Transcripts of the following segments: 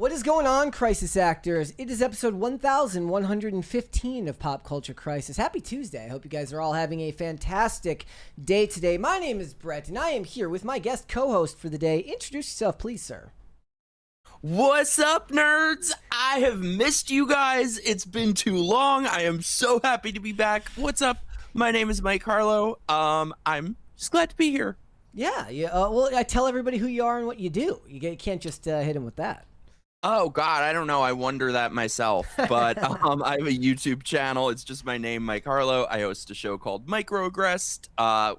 What is going on, Crisis Actors? It is episode 1115 of Pop Culture Crisis. Happy Tuesday. I hope you guys are all having a fantastic day today. My name is Brett, and I am here with my guest co-host for the day. Introduce yourself, please, sir. What's up, nerds? I have missed you guys. It's been too long. I am so happy to be back. What's up? My name is Mike Harlow. I'm just glad to be here. Yeah. Well, I tell everybody who you are and what you do. You can't just hit them with that. Oh God, I don't know. I wonder that myself. But I have a YouTube channel. It's just my name, Mike Harlow. I host a show called Microaggressed.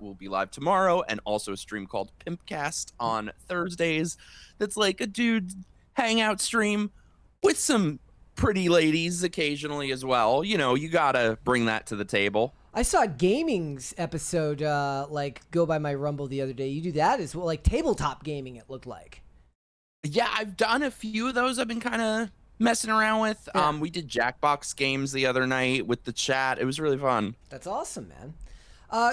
We'll be live tomorrow, and also a stream called Pimpcast on Thursdays. That's like a dude hangout stream with some pretty ladies occasionally as well. You know, you gotta bring that to the table. I saw gaming's episode go by my Rumble the other day. You do that as well, like tabletop gaming, it looked like. Yeah, I've done a few of those I've been kind of messing around with. Yeah. We did Jackbox games the other night with the chat. It was really fun. That's awesome, man.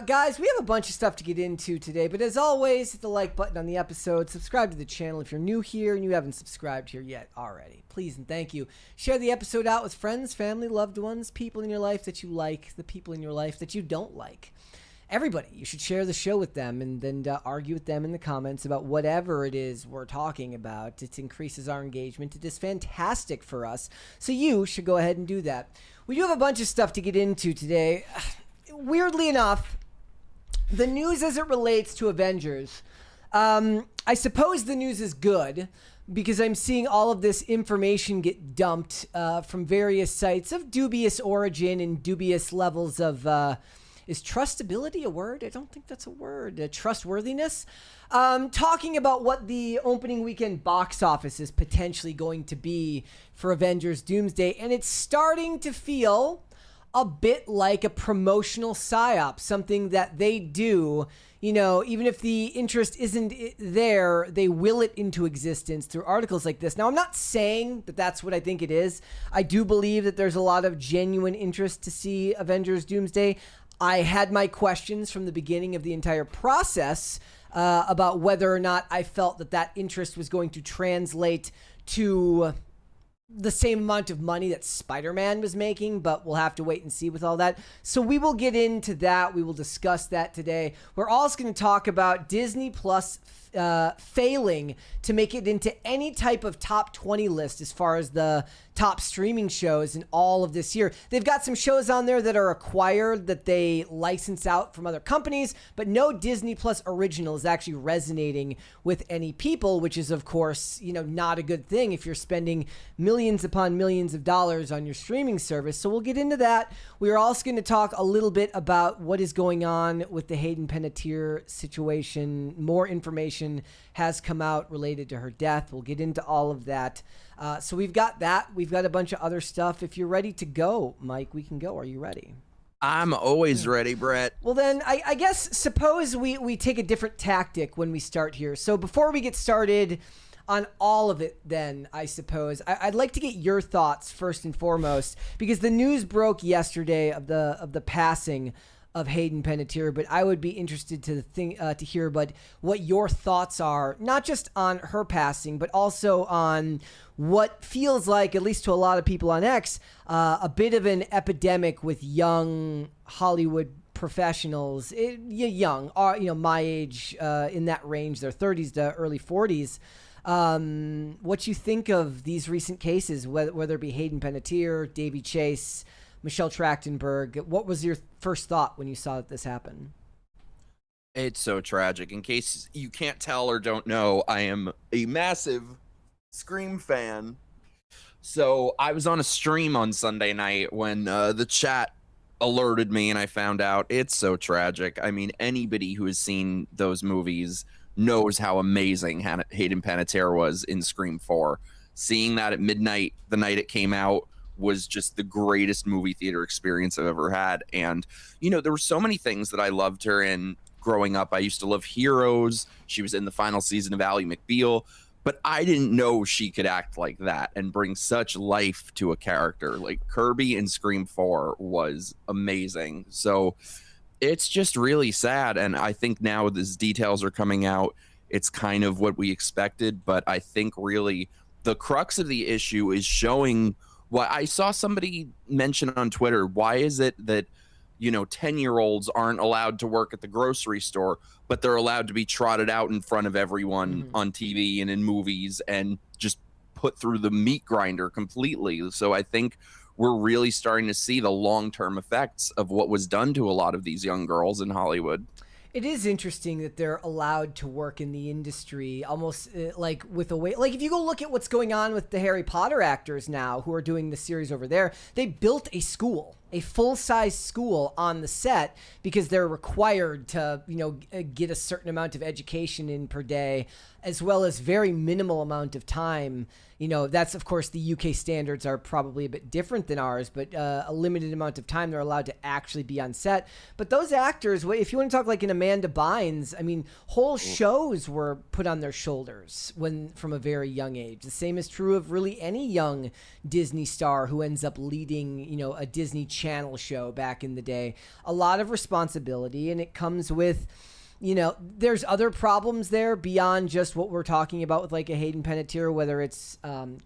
Guys, we have a bunch of stuff to get into today, but as always, hit the like button on the episode. Subscribe to the channel if you're new here and you haven't subscribed here yet already. Please and thank you. Share the episode out with friends, family, loved ones, people in your life that you like, the people in your life that you don't like. Everybody, you should share the show with them and then argue with them in the comments about whatever it is we're talking about. It increases our engagement. It is fantastic for us. So you should go ahead and do that. We do have a bunch of stuff to get into today. Weirdly enough, the news as it relates to Avengers, I suppose the news is good because I'm seeing all of this information get dumped from various sites of dubious origin and dubious levels of... Is trustability a word? I don't think that's a word. Trustworthiness. Talking about what the opening weekend box office is potentially going to be for Avengers Doomsday. And it's starting to feel a bit like a promotional psyop, something that they do. You know, even if the interest isn't there, they will it into existence through articles like this. Now, I'm not saying that that's what I think it is. I do believe that there's a lot of genuine interest to see Avengers Doomsday. I had my questions from the beginning of the entire process about whether or not I felt that that interest was going to translate to the same amount of money that Spider-Man was making, but we'll have to wait and see with all that. So we will get into that. We will discuss that today. We're also going to talk about Disney Plus failing to make it into any type of top 20 list as far as the top streaming shows in all of this year. They've got some shows on there that are acquired that they license out from other companies, but no Disney Plus original is actually resonating with any people, which is, of course, you know, not a good thing if you're spending millions upon millions of dollars on your streaming service. So we'll get into that. We are also going to talk a little bit about what is going on with the Hayden Panettiere situation. More information has come out related to her death. We'll get into all of that. So we've got that. We've got a bunch of other stuff. If you're ready to go, Mike, we can go. Are you ready? I'm always ready, Brett. Well, then, I guess, suppose we take a different tactic when we start here. So before we get started on all of it, then, I suppose, I'd like to get your thoughts first and foremost, because the news broke yesterday of the passing of Hayden Panettiere, but I would be interested to hear about what your thoughts are, not just on her passing, but also on what feels like, at least to a lot of people on X, a bit of an epidemic with young Hollywood professionals, young, my age, in that range, their 30s to early 40s. What you think of these recent cases, whether it be Hayden Panettiere, Davy Chase, Michelle Trachtenberg. What was your first thought when you saw that this happen? It's so tragic. In case you can't tell or don't know, I am a massive Scream fan. So I was on a stream on Sunday night when the chat alerted me and I found out. It's so tragic. I mean, anybody who has seen those movies knows how amazing Hayden Panettiere was in Scream 4. Seeing that at midnight the night it came out was just the greatest movie theater experience I've ever had. And, you know, there were so many things that I loved her in growing up. I used to love Heroes. She was in the final season of Ally McBeal, but I didn't know she could act like that and bring such life to a character. Like Kirby in Scream 4 was amazing. So it's just really sad. And I think now these details are coming out. It's kind of what we expected, but I think really the crux of the issue is showing why. I saw somebody mention on Twitter, why is it that 10-year-olds aren't allowed to work at the grocery store, but they're allowed to be trotted out in front of everyone on TV and in movies and just put through the meat grinder completely. So I think we're really starting to see the long-term effects of what was done to a lot of these young girls in Hollywood. It is interesting that they're allowed to work in the industry almost like with a way, like if you go look at what's going on with the Harry Potter actors now who are doing the series over there, they built a school, a full-size school on the set because they're required to, get a certain amount of education in per day, as well as very minimal amount of time. That's, of course, the UK standards are probably a bit different than ours, but a limited amount of time they're allowed to actually be on set. But those actors, if you want to talk like an Amanda Bynes, I mean, whole shows were put on their shoulders from a very young age. The same is true of really any young Disney star who ends up leading, a Disney Channel show back in the day. A lot of responsibility, and it comes with... there's other problems there beyond just what we're talking about with like a Hayden Panettiere, whether it's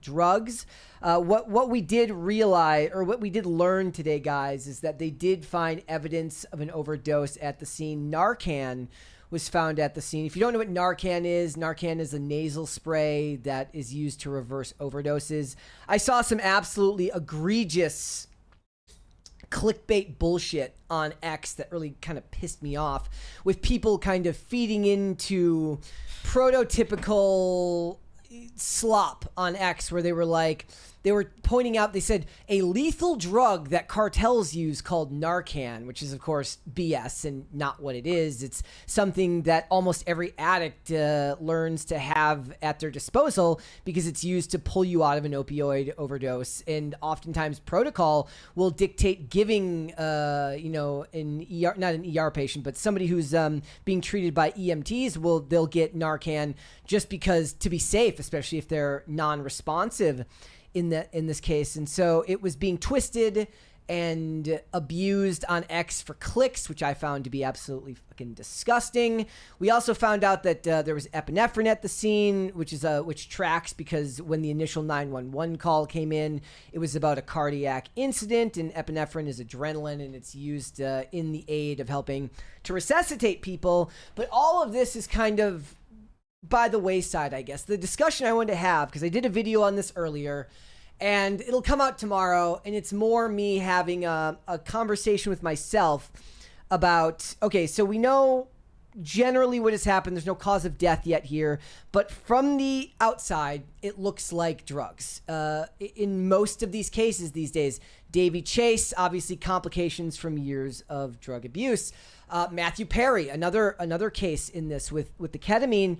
drugs. What we did realize, or what we did learn today, guys, is that they did find evidence of an overdose at the scene. Narcan was found at the scene. If you don't know what Narcan is a nasal spray that is used to reverse overdoses. I saw some absolutely egregious clickbait bullshit on X that really kind of pissed me off, with people kind of feeding into prototypical slop on X, where they were pointing out, they said a lethal drug that cartels use called Narcan, which is of course BS and not what it is. It's something that almost every addict learns to have at their disposal because it's used to pull you out of an opioid overdose. And oftentimes protocol will dictate giving, an ER, not an ER patient, but somebody who's being treated by EMTs, they'll get Narcan just because, to be safe, especially if they're non-responsive in this case. And so it was being twisted and abused on X for clicks, which I found to be absolutely fucking disgusting. We also found out that there was epinephrine at the scene, which tracks, because when the initial 911 call came in, it was about a cardiac incident, and epinephrine is adrenaline, and it's used in the aid of helping to resuscitate people. But all of this is kind of by the wayside, I guess. The discussion I wanted to have, because I did a video on this earlier, and it'll come out tomorrow, and it's more me having a conversation with myself about, okay, so we know generally what has happened. There's no cause of death yet here, but from the outside, it looks like drugs. In most of these cases these days, Davy Chase, obviously complications from years of drug abuse. Matthew Perry, another case in this with the ketamine.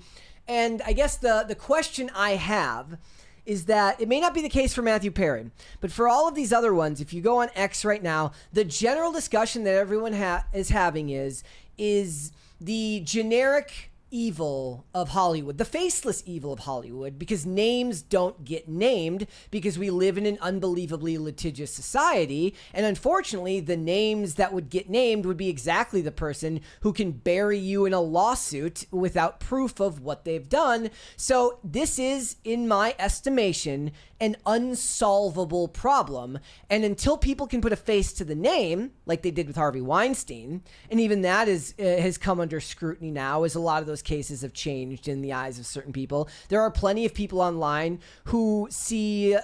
And I guess the question I have is that it may not be the case for Matthew Perry, but for all of these other ones, if you go on X right now, the general discussion that everyone is having is the generic evil of Hollywood, the faceless evil of Hollywood, because names don't get named because we live in an unbelievably litigious society. And unfortunately, the names that would get named would be exactly the person who can bury you in a lawsuit without proof of what they've done. So this is, in my estimation, an unsolvable problem. And until people can put a face to the name, like they did with Harvey Weinstein, and even that has come under scrutiny now, as a lot of those cases have changed in the eyes of certain people. There are plenty of people online who see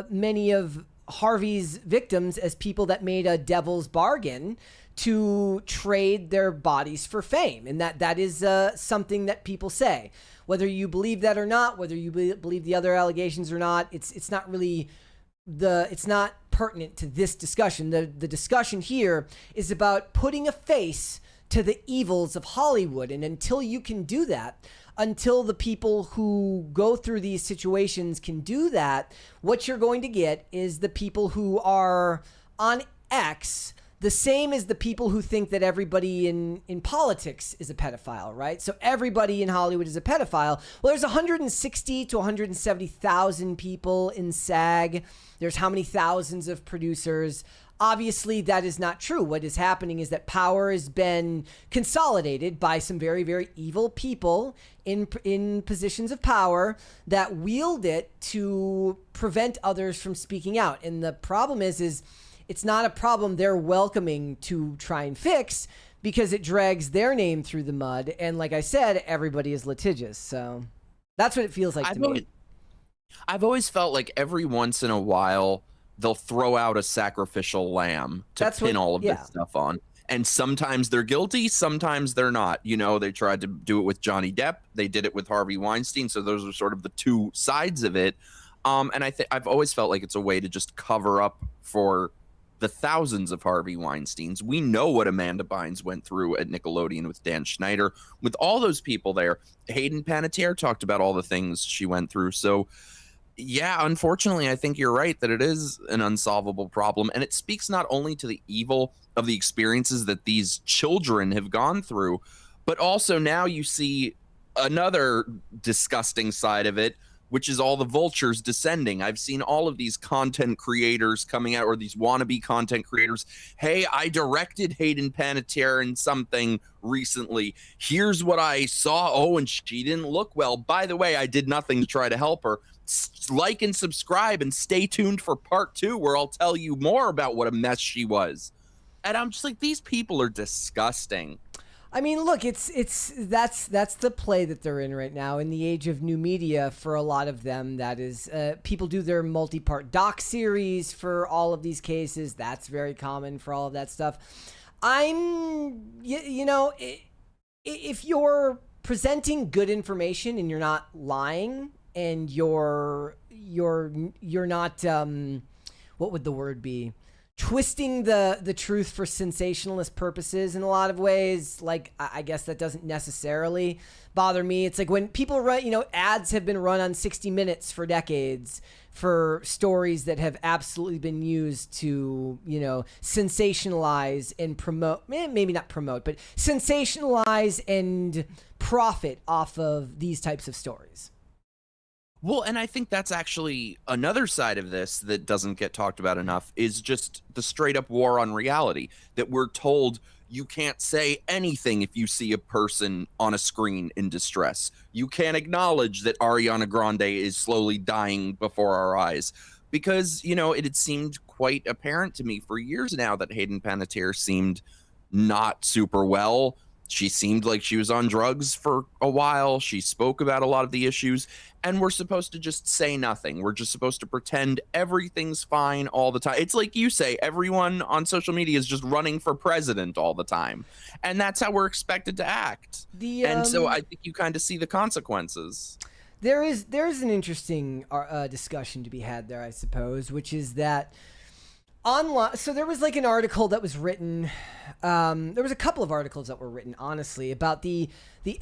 many of Harvey's victims as people that made a devil's bargain to trade their bodies for fame. And that is something that people say. Whether you believe that or not, whether you believe the other allegations or not, it's not really it's not pertinent to this discussion. The discussion here is about putting a face to the evils of Hollywood. And until you can do that, until the people who go through these situations can do that, what you're going to get is the people who are on X The same as the people who think that everybody in politics is a pedophile, right? So everybody in Hollywood is a pedophile. Well, there's 160 to 170,000 people in SAG. There's how many thousands of producers? Obviously, that is not true. What is happening is that power has been consolidated by some very, very evil people in positions of power that wield it to prevent others from speaking out. And the problem is it's not a problem they're welcoming to try and fix because it drags their name through the mud. And like I said, everybody is litigious. So that's what it feels like to me. I've always felt like every once in a while, they'll throw out a sacrificial lamb to pin all of this stuff on. And sometimes they're guilty, sometimes they're not. You know, they tried to do it with Johnny Depp. They did it with Harvey Weinstein. So those are sort of the two sides of it. And I've always felt like it's a way to just cover up for the thousands of Harvey Weinsteins. We know what Amanda Bynes went through at Nickelodeon with Dan Schneider. With all those people there, Hayden Panettiere talked about all the things she went through. So yeah, unfortunately, I think you're right that it is an unsolvable problem. And it speaks not only to the evil of the experiences that these children have gone through, but also now you see another disgusting side of it, which is all the vultures descending. I've seen all of these content creators coming out, or these wannabe content creators. Hey, I directed Hayden Panettiere in something recently. Here's what I saw. Oh, and she didn't look well. By the way, I did nothing to try to help her. Like and subscribe and stay tuned for part 2, where I'll tell you more about what a mess she was. And I'm just like, these people are disgusting. I mean, look, that's the play that they're in right now in the age of new media. For a lot of them, that is, people do their multi-part doc series for all of these cases. That's very common for all of that stuff. You know, if you're presenting good information and you're not lying and you're not, what would the word be? Twisting the truth for sensationalist purposes in a lot of ways. Like, I guess that doesn't necessarily bother me. It's like when people run, you know, ads have been run on 60 Minutes for decades for stories that have absolutely been used to, you know, sensationalize and promote, maybe not promote, but sensationalize and profit off of these types of stories. Well, and I think that's actually another side of this that doesn't get talked about enough, is just the straight up war on reality, that we're told you can't say anything if you see a person on a screen in distress. You can't acknowledge that Ariana Grande is slowly dying before our eyes, because, you know, it had seemed quite apparent to me for years now that Hayden Panettiere seemed not super well. She seemed like she was on drugs for a while. She spoke about a lot of the issues, and we're supposed to just say nothing. We're just supposed to pretend everything's fine all the time. It's like you say, everyone on social media is just running for president all the time, and that's how we're expected to act. And so I think you kind of see the consequences. There's an interesting discussion to be had there, I suppose, which is that online. So there was like an article that was written. There was a couple of articles that were written, honestly, about the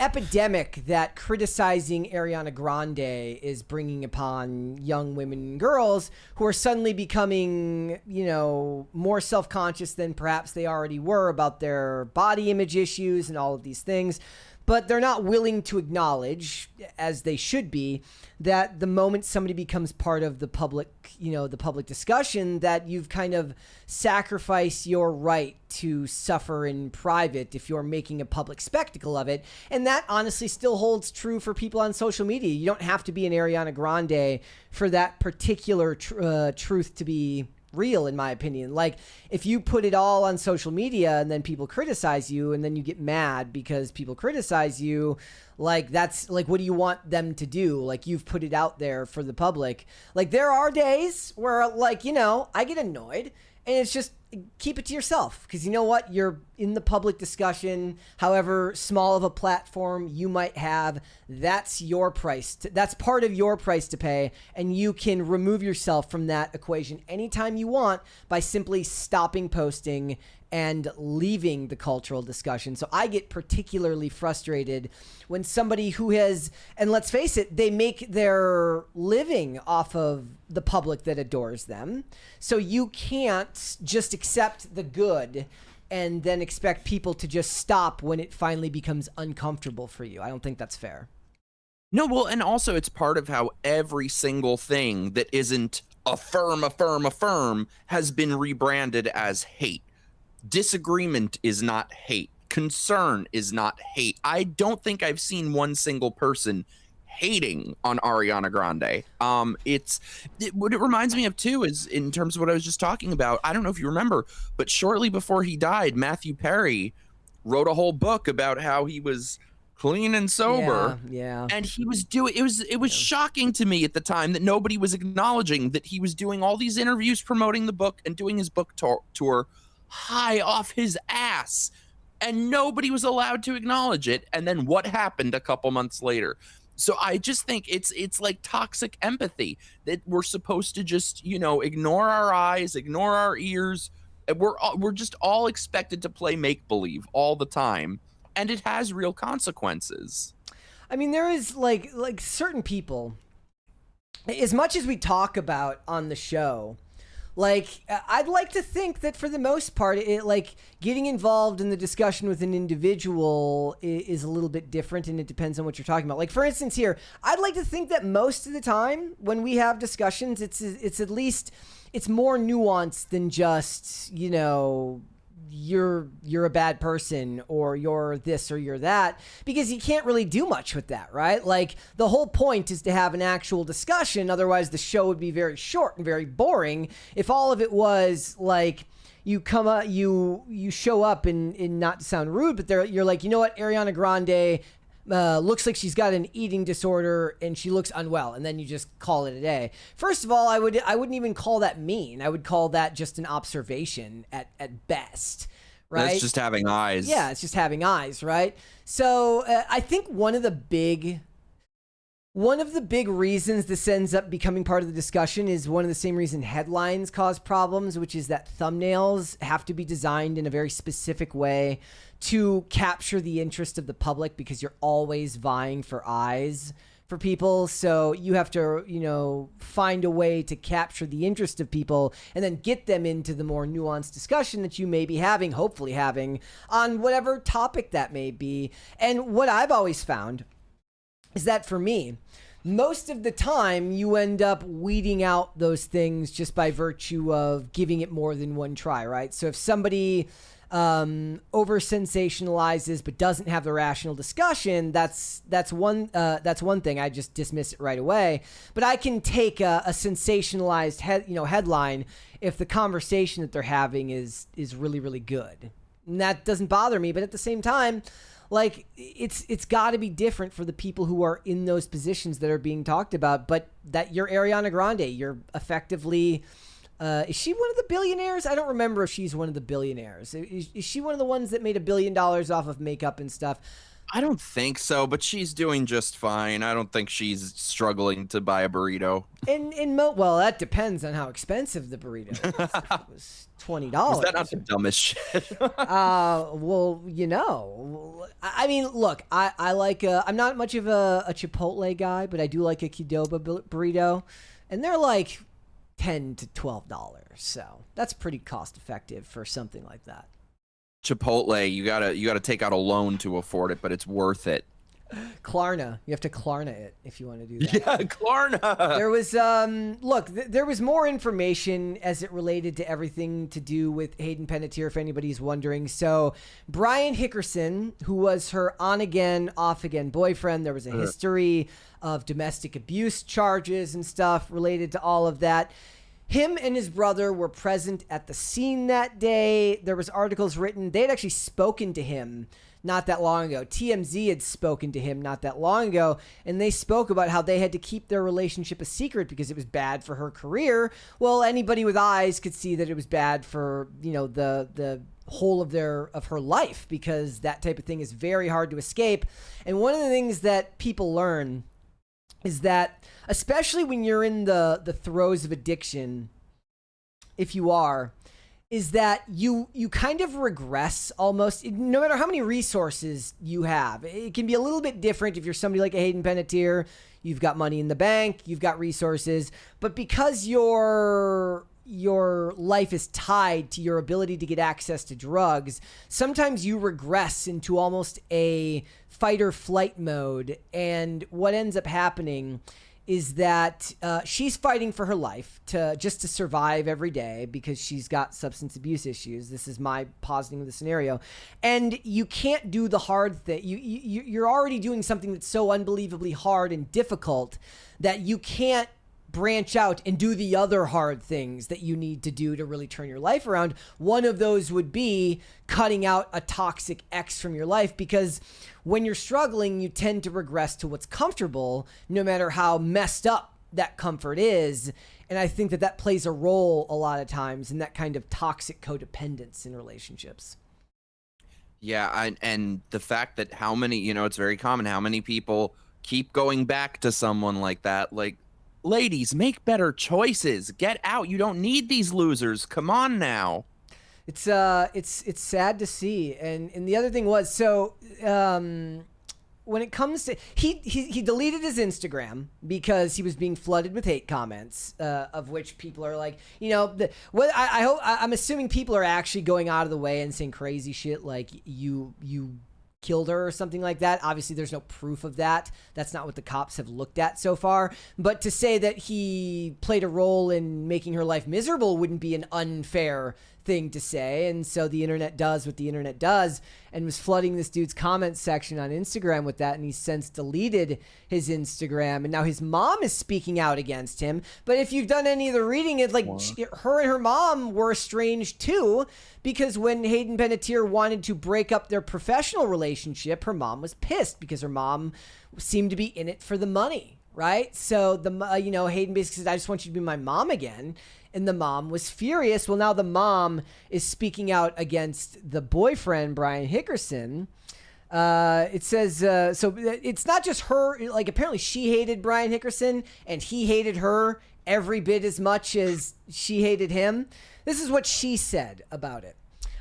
epidemic that criticizing Ariana Grande is bringing upon young women and girls who are suddenly becoming, you know, more self-conscious than perhaps they already were about their body image issues and all of these things. But they're not willing to acknowledge, as they should be, that the moment somebody becomes part of the public, you know, the public discussion, that you've kind of sacrificed your right to suffer in private if you're making a public spectacle of it. And that honestly still holds true for people on social media. You don't have to be an Ariana Grande for that particular truth to be real, in my opinion. Like, if you put it all on social media and then people criticize you and then you get mad because people criticize you, like, that's like, what do you want them to do? Like, you've put it out there for the public. Like, there are days where, like, you know, I get annoyed, and it's just, keep it to yourself, because you know what, you're in the public discussion, however small of a platform you might have. That's your price that's part of your price to pay, and you can remove yourself from that equation anytime you want by simply stopping posting and leaving the cultural discussion. So I get particularly frustrated when somebody who has, and let's face it, they make their living off of the public that adores them. So you can't just accept the good and then expect people to just stop when it finally becomes uncomfortable for you. I don't think that's fair. No, well, and also it's part of how every single thing that isn't affirm has been rebranded as hate. Disagreement is not hate. Concern is not hate. I don't think I've seen one single person hating on Ariana Grande. What it reminds me of too is, in terms of what I was just talking about, I don't know if you remember, but shortly before he died, Matthew Perry wrote a whole book about how he was clean and sober. Yeah. And he was doing, it was shocking to me at the time that nobody was acknowledging that he was doing all these interviews promoting the book and doing his book tour high off his ass, and nobody was allowed to acknowledge it. And then what happened a couple months later? So I just think it's like toxic empathy that we're supposed to just, ignore our eyes, ignore our ears. We're just all expected to play make believe all the time. And it has real consequences. I mean, there is like certain people, as much as we talk about on the show, like I'd like to think that for the most part, getting involved in the discussion with an individual is a little bit different, and it depends on what you're talking about. Like, for instance, here, I'd like to think that most of the time when we have discussions, it's at least, it's more nuanced than just, you're a bad person, or you're this or you're that, because you can't really do much with that, right? Like, the whole point is to have an actual discussion. Otherwise the show would be very short and very boring if all of it was like you show up and not to sound rude, but you're like, you know what, Ariana Grande looks like she's got an eating disorder and she looks unwell, and then you just call it a day. First of all, I wouldn't even call that mean. I would call that just an observation at best, right? That's just having eyes. Yeah, it's just having eyes, right? So I think one of the big reasons this ends up becoming part of the discussion is one of the same reason headlines cause problems, which is that thumbnails have to be designed in a very specific way to capture the interest of the public, because you're always vying for eyes for people. So you have to, find a way to capture the interest of people and then get them into the more nuanced discussion that you may be having, hopefully having, on whatever topic that may be. And what I've always found is that for me, most of the time you end up weeding out those things just by virtue of giving it more than one try, right? So if somebody over sensationalizes but doesn't have the rational discussion, that's one thing. I just dismiss it right away. But I can take a sensationalized headline if the conversation that they're having is really, really good, and that doesn't bother me. But at the same time, like, it's got to be different for the people who are in those positions that are being talked about. But that you're Ariana Grande, you're effectively, is she one of the billionaires? I don't remember if she's one of the billionaires. Is she one of the ones that made $1 billion off of makeup and stuff? I don't think so, but she's doing just fine. I don't think she's struggling to buy a burrito. Well, that depends on how expensive the burrito is. If it was $20. Was that not the dumbest shit? Well, I mean, look, I like, I'm not much of a Chipotle guy, but I do like a Qdoba burrito, and they're like $10 to $12. So that's pretty cost effective for something like that. Chipotle, you gotta take out a loan to afford it, but it's worth it. Klarna, you have to Klarna it if you want to do that. Yeah, Klarna. There was there was more information as it related to everything to do with Hayden Panettiere, if anybody's wondering. So Brian Hickerson, who was her on again, off again boyfriend, there was a history of domestic abuse charges and stuff related to all of that. Him and his brother were present at the scene that day. There was articles written. They had actually spoken to him not that long ago. TMZ had spoken to him not that long ago, and they spoke about how they had to keep their relationship a secret because it was bad for her career. Well, anybody with eyes could see that it was bad for, the whole of her life, because that type of thing is very hard to escape. And one of the things that people learn is that, especially when you're in the throes of addiction, if you are, is that you kind of regress almost, no matter how many resources you have. It can be a little bit different if you're somebody like a Hayden Panettiere. You've got money in the bank, you've got resources, but because your life is tied to your ability to get access to drugs, sometimes you regress into almost a fight or flight mode. And what ends up happening is that she's fighting for her life to survive every day because she's got substance abuse issues. This is my positing of the scenario. And you can't do the hard thing. You're already doing something that's so unbelievably hard and difficult that you can't branch out and do the other hard things that you need to do to really turn your life around. One of those would be cutting out a toxic ex from your life, because when you're struggling, you tend to regress to what's comfortable, no matter how messed up that comfort is. And I think that plays a role a lot of times in that kind of toxic codependence in relationships. Yeah, and the fact that how many, it's very common how many people keep going back to someone like that. Like, ladies, make better choices. Get out. You don't need these losers. Come on now. It's sad to see. And the other thing was, so when it comes to he deleted his Instagram because he was being flooded with hate comments, of which people are like, I'm assuming people are actually going out of the way and saying crazy shit like you killed her or something like that. Obviously, there's no proof of that. That's not what the cops have looked at so far. But to say that he played a role in making her life miserable wouldn't be an unfair thing to say. And so the internet does what the internet does, and was flooding this dude's comment section on Instagram with that. And he's since deleted his Instagram, and now his mom is speaking out against him. But if you've done any of the reading, it's like her and her mom were estranged too, because when Hayden Panettiere wanted to break up their professional relationship, her mom was pissed because her mom seemed to be in it for the money, right? So Hayden basically said, "I just want you to be my mom again." And the mom was furious. Well, now the mom is speaking out against the boyfriend, Brian Hickerson. It says, so it's not just her. Like, apparently she hated Brian Hickerson and he hated her every bit as much as she hated him. This is what she said about it.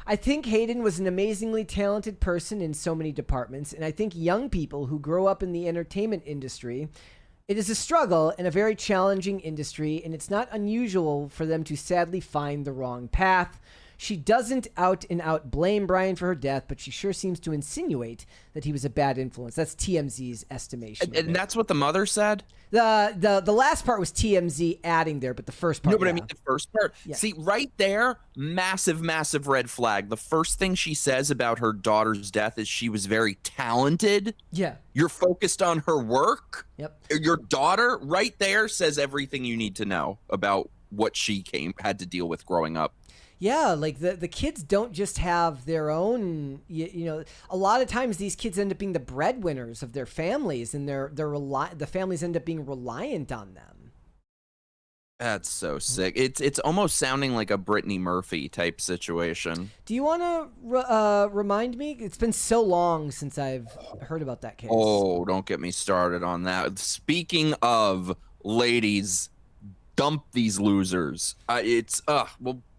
"I think Hayden was an amazingly talented person in so many departments. And I think young people who grow up in the entertainment industry, it is a struggle and a very challenging industry, and it's not unusual for them to sadly find the wrong path. She doesn't out and out blame Brian for her death, but she sure seems to insinuate that he was a bad influence." That's TMZ's estimation. And that's what the mother said? The last part was TMZ adding there, but the first part. No, but I mean the first part. Yeah. See, right there, massive, massive red flag. The first thing she says about her daughter's death is she was very talented. Yeah. You're focused on her work. Yep. Your daughter right there says everything you need to know about what she had to deal with growing up. Yeah, like the kids don't just have their own, a lot of times these kids end up being the breadwinners of their families, and the families end up being reliant on them. That's so sick. It's almost sounding like a Brittany Murphy type situation. Do you want to remind me? It's been so long since I've heard about that case. Oh, don't get me started on that. Speaking of ladies, dump these losers.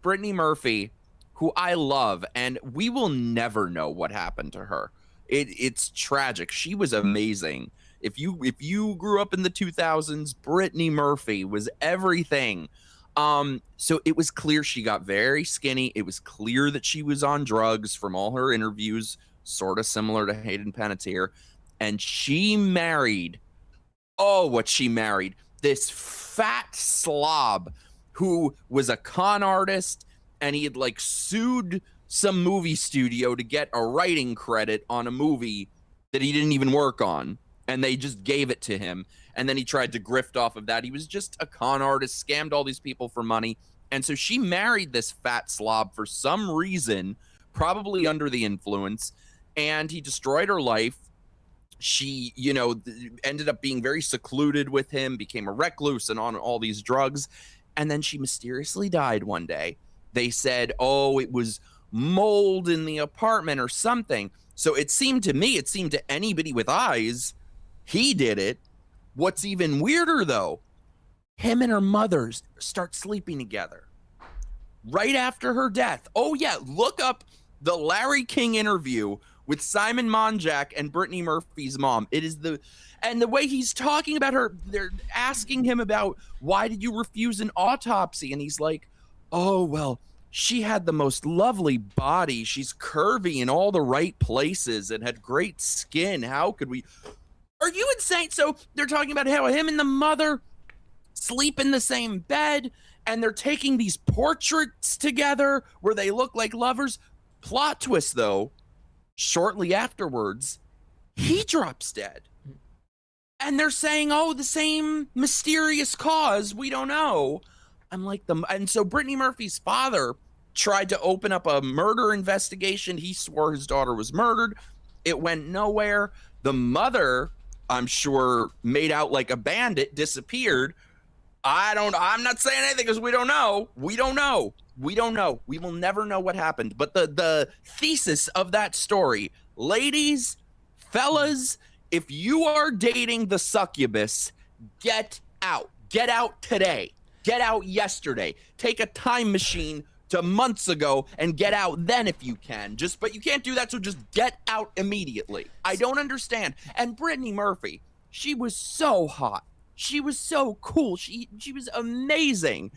Brittany Murphy, who I love, and we will never know what happened to her. It's tragic. She was amazing. If you grew up in the 2000s, Brittany Murphy was everything. So it was clear she got very skinny. It was clear that she was on drugs from all her interviews, sort of similar to Hayden Panettiere. And she married, this fat slob who was a con artist, and he had sued some movie studio to get a writing credit on a movie that he didn't even work on, and they just gave it to him. And then he tried to grift off of that. He was just a con artist, scammed all these people for money. And so she married this fat slob for some reason, probably under the influence, and he destroyed her life. She, ended up being very secluded with him, became a recluse and on all these drugs. And then she mysteriously died one day. They said, it was mold in the apartment or something. So it seemed to anybody with eyes, he did it. What's even weirder, though, him and her mother start sleeping together. right after her death. Oh yeah, look up the Larry King interview with Simon Monjack and Brittany Murphy's mom. It is the way he's talking about her, they're asking him about, why did you refuse an autopsy? And he's like, oh, well, she had the most lovely body. She's curvy in all the right places and had great skin. How could we? Are you insane? So they're talking about how him and the mother sleep in the same bed, and they're taking these portraits together where they look like lovers. Plot twist, though, shortly afterwards, he drops dead. And they're saying, oh, the same mysterious cause. We don't know. I'm like, and so Brittany Murphy's father tried to open up a murder investigation. He swore his daughter was murdered. It went nowhere. The mother, I'm sure, made out like a bandit, disappeared. I'm not saying anything because we don't know. We don't know. We will never know what happened. But the thesis of that story, ladies, fellas, if you are dating the succubus, get out. Get out today. Get out yesterday. Take a time machine to months ago and get out then if you can. But you can't do that, so just get out immediately. I don't understand. And Brittany Murphy, she was so hot. She was so cool. She was amazing.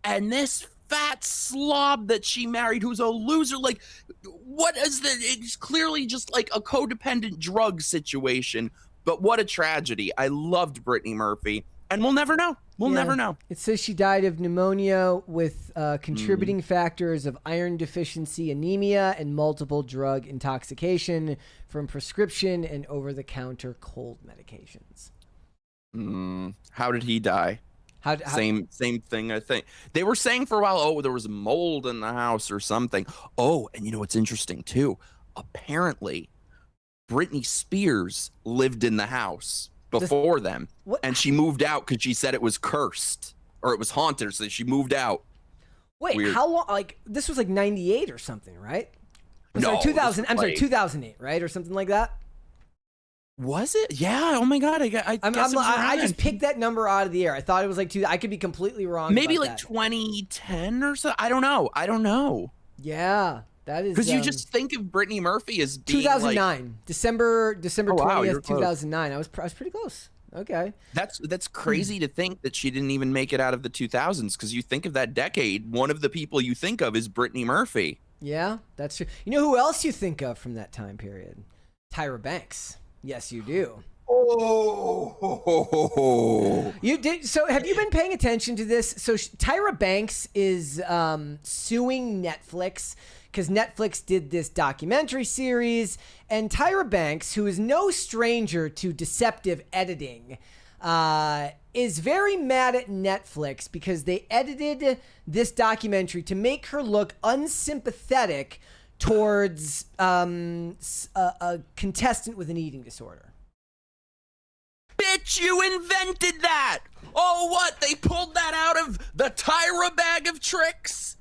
And this fat slob that she married, who's a loser, like, what is the? It's clearly just like a codependent drug situation. But what a tragedy. I loved Brittany Murphy, and we'll never know. We'll never know. It says she died of pneumonia with contributing factors of iron deficiency, anemia, and multiple drug intoxication from prescription and over-the-counter cold medications. How did he die? Same thing, I think. They were saying for a while, oh, there was mold in the house or something. Oh, and you know what's interesting too? Apparently, Britney Spears lived in the house before them. What? And she moved out because she said it was cursed or it was haunted, so she moved out. Wait, Weird. how long? Like, this was like 98 or something, right? No, 2000. I'm sorry, 2008, right, or something like that. Was it? Yeah. Oh my God. I just picked that number out of the air. I thought it was like I could be completely wrong. Maybe about like that. 2010 or so. I don't know. Yeah, that is because you just think of Brittany Murphy as being 2009, like, December wow, 20th, 2009. I was pretty close. Okay. That's crazy to think that she didn't even make it out of the 2000s, because you think of that decade, one of the people you think of is Brittany Murphy. Yeah, that's true. You know who else you think of from that time period? Tyra Banks. Yes, you do. Oh, you did. So, have you been paying attention to this? So, Tyra Banks is suing Netflix because Netflix did this documentary series, and Tyra Banks, who is no stranger to deceptive editing, is very mad at Netflix because they edited this documentary to make her look unsympathetic towards a contestant with an eating disorder. Bitch, you invented that! Oh, what? They pulled that out of the Tyra bag of tricks?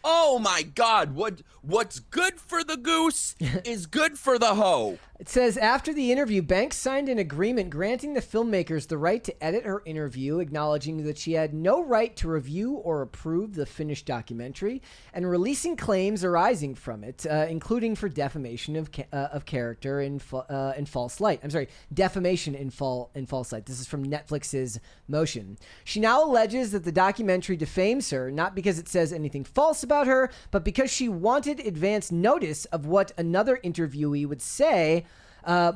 Oh my God, what's good for the goose is good for the hoe. It says, after the interview, Banks signed an agreement granting the filmmakers the right to edit her interview, acknowledging that she had no right to review or approve the finished documentary, and releasing claims arising from it, including for defamation of character in false light. I'm sorry, defamation in false light. This is from Netflix's motion. She now alleges that the documentary defames her, not because it says anything false about her, but because she wanted advance notice of what another interviewee would say.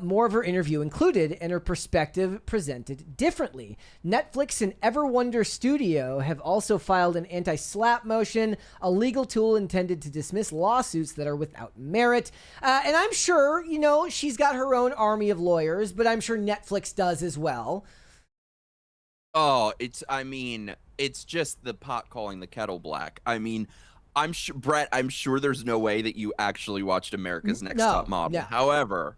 More of her interview included and her perspective presented differently. Netflix and Everwonder Studio have also filed an anti-slap motion, a legal tool intended to dismiss lawsuits that are without merit. And I'm sure, she's got her own army of lawyers, but I'm sure Netflix does as well. Oh, it's just the pot calling the kettle black. I mean, I'm sure, Brett, I'm sure there's no way that you actually watched America's Next Top Model. No. However,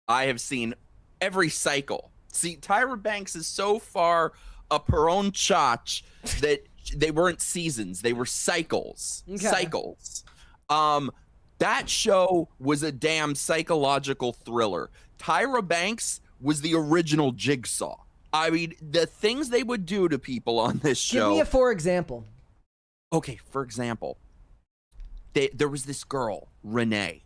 I have seen every cycle. See, Tyra Banks is so far up her own chotch that they weren't seasons. They were cycles. Okay. Cycles. That show was a damn psychological thriller. Tyra Banks was the original Jigsaw. I mean, the things they would do to people on this show. Give me a for example. Okay, for example, there was this girl, Renee.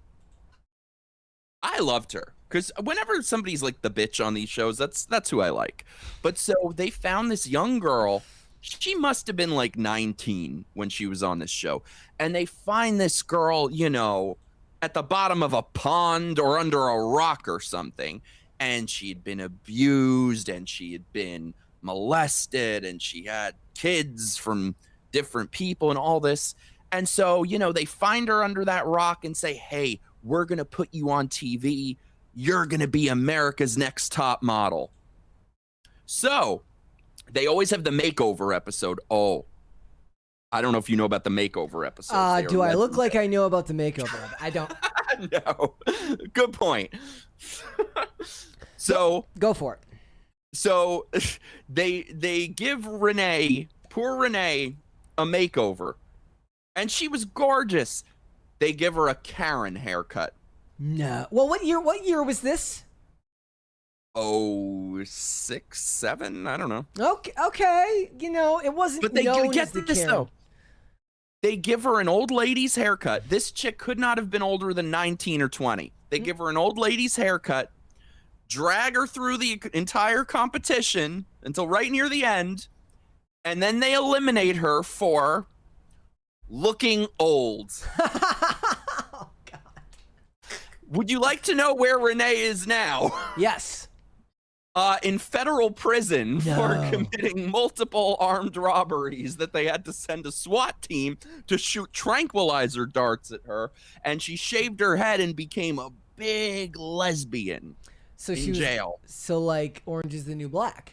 I loved her because whenever somebody's like the bitch on these shows, that's who I like. But so they found this young girl. She must have been like 19 when she was on this show. And they find this girl, you know, at the bottom of a pond or under a rock or something. And she had been abused and she had been molested and she had kids from different people and all this. And so, you know, they find her under that rock and say, hey, we're going to put you on TV. You're going to be America's Next Top Model. So they always have the makeover episode. Oh, I don't know if you know about the makeover episode. Do I look like I know about the makeover? I don't. No. Good point. So go for it. So they give Renee, poor Renee, a makeover. And she was gorgeous. They give her a Karen haircut. No. Well, what year was this? Oh, 6, 7, I don't know. Okay. You know, it wasn't. But they get this though. They give her an old lady's haircut. This chick could not have been older than 19 or 20. They give her an old lady's haircut, drag her through the entire competition until right near the end, and then they eliminate her for looking old. Oh, God. Would you like to know where Renee is now? Yes. In federal prison for committing multiple armed robberies that they had to send a SWAT team to shoot tranquilizer darts at her, and she shaved her head and became a big lesbian in jail. So like Orange is the New Black.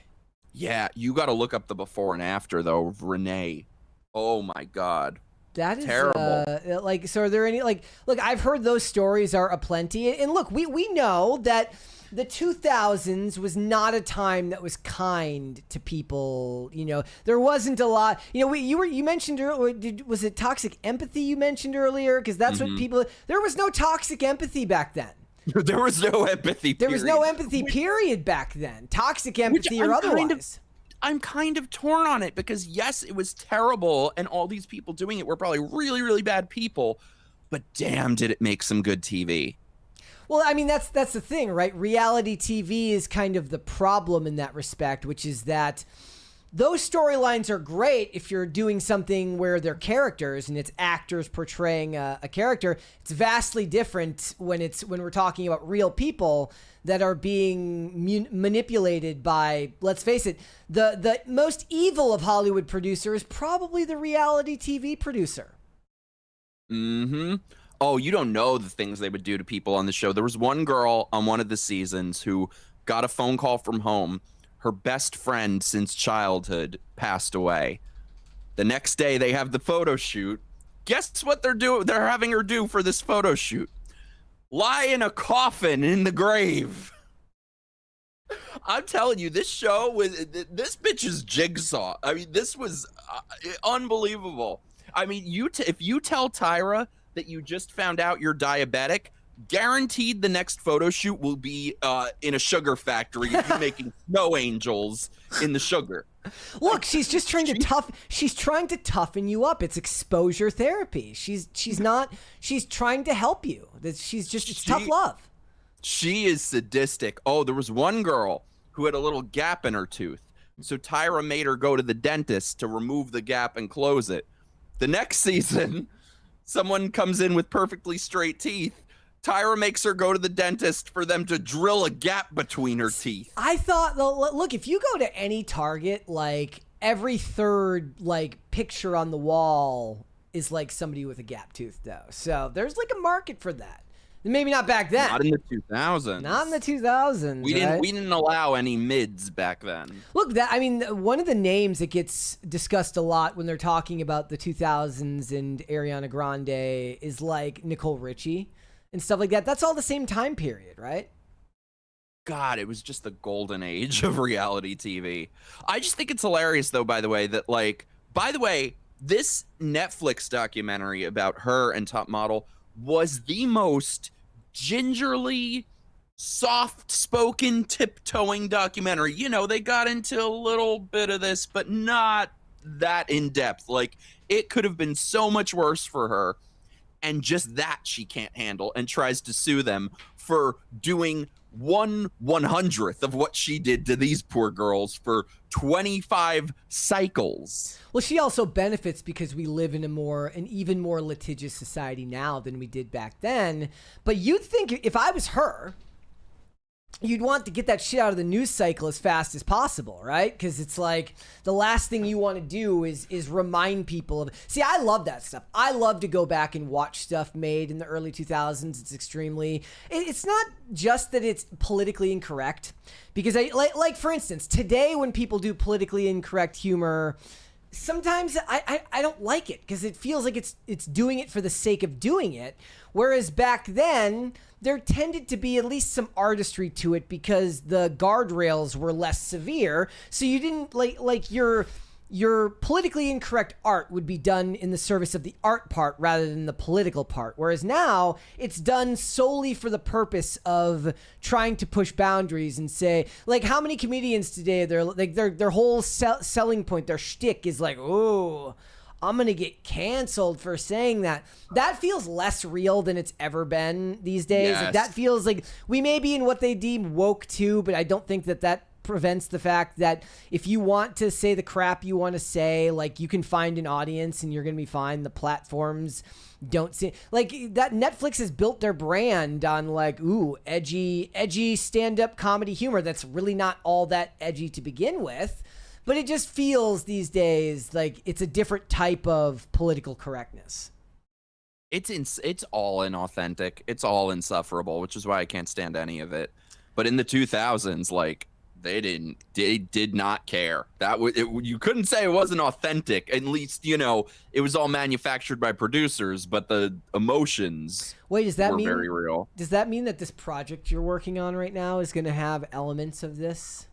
Yeah, you got to look up the before and after though of Renee. Oh my God. That is terrible. Like, so are there any, like, look, I've heard those stories are aplenty. And look, we know that the 2000s was not a time that was kind to people. You know, there wasn't a lot, you know, you mentioned earlier, was it toxic empathy you mentioned earlier? Because that's what people, there was no toxic empathy back then. There was no empathy period. There was no empathy period back then. Toxic empathy or otherwise. I'm kind of torn on it because yes, it was terrible and all these people doing it were probably really, really bad people, but damn, did it make some good TV. Well, I mean, that's the thing, right? Reality TV is kind of the problem in that respect, which is that those storylines are great if you're doing something where they're characters and it's actors portraying a character. It's vastly different when we're talking about real people that are being manipulated by, let's face it, the most evil of Hollywood producer is probably the reality TV producer. Mm-hmm. Oh, you don't know the things they would do to people on the show. There was one girl on one of the seasons who got a phone call from home. Her best friend since childhood passed away. The next day they have the photo shoot. Guess what they're having her do for this photo shoot? Lie in a coffin in the grave. I'm telling you, this show this bitch is Jigsaw. I mean, this was unbelievable. I mean, if you tell Tyra that you just found out you're diabetic, guaranteed the next photo shoot will be in a sugar factory making snow angels in the sugar. Look, she's just trying to toughen you up. It's exposure therapy. She's trying to help you. It's tough love. She is sadistic. Oh, there was one girl who had a little gap in her tooth. So Tyra made her go to the dentist to remove the gap and close it. The next season, someone comes in with perfectly straight teeth. Tyra makes her go to the dentist for them to drill a gap between her teeth. I thought, look, if you go to any Target, like every third like picture on the wall is like somebody with a gap tooth, though. So there's like a market for that. Maybe not back then. Not in the 2000s. Not in the 2000s. We didn't allow any mids back then. Look, one of the names that gets discussed a lot when they're talking about the 2000s and Ariana Grande is like Nicole Richie and stuff like that. That's all the same time period, right? God, it was just the golden age of reality TV. I just think it's hilarious, though, by the way, this Netflix documentary about her and Top Model was the most gingerly, soft-spoken, tiptoeing documentary. You know, they got into a little bit of this, but not that in-depth. Like, it could have been so much worse for her. and just that she can't handle and tries to sue them for doing 1/100th of what she did to these poor girls for 25 cycles. Well, she also benefits because we live in an even more litigious society now than we did back then. But you'd think if I was her, you'd want to get that shit out of the news cycle as fast as possible, right? Because it's like the last thing you want to do is remind people of. See, I love that stuff. I love to go back and watch stuff made in the early 2000s. It's extremely. It's not just that it's politically incorrect, because like for instance, today when people do politically incorrect humor, sometimes I don't like it because it feels like it's doing it for the sake of doing it. Whereas back then, there tended to be at least some artistry to it because the guardrails were less severe. So you didn't like your politically incorrect art would be done in the service of the art part rather than the political part. Whereas now it's done solely for the purpose of trying to push boundaries and say, like, how many comedians today, their whole selling point, their shtick is like, oh, I'm going to get canceled for saying that. That feels less real than it's ever been these days. Yes. Like, that feels like we may be in what they deem woke too, but I don't think that prevents the fact that if you want to say the crap you want to say, like, you can find an audience and you're going to be fine. The platforms don't see, like, that Netflix has built their brand on like, ooh, edgy stand-up comedy humor that's really not all that edgy to begin with. But it just feels these days like it's a different type of political correctness. It's all inauthentic. It's all insufferable, which is why I can't stand any of it. But in the 2000s, like, they did not care. You couldn't say it wasn't authentic. At least, you know, it was all manufactured by producers, but the emotions were very real. Does that mean that this project you're working on right now is going to have elements of this?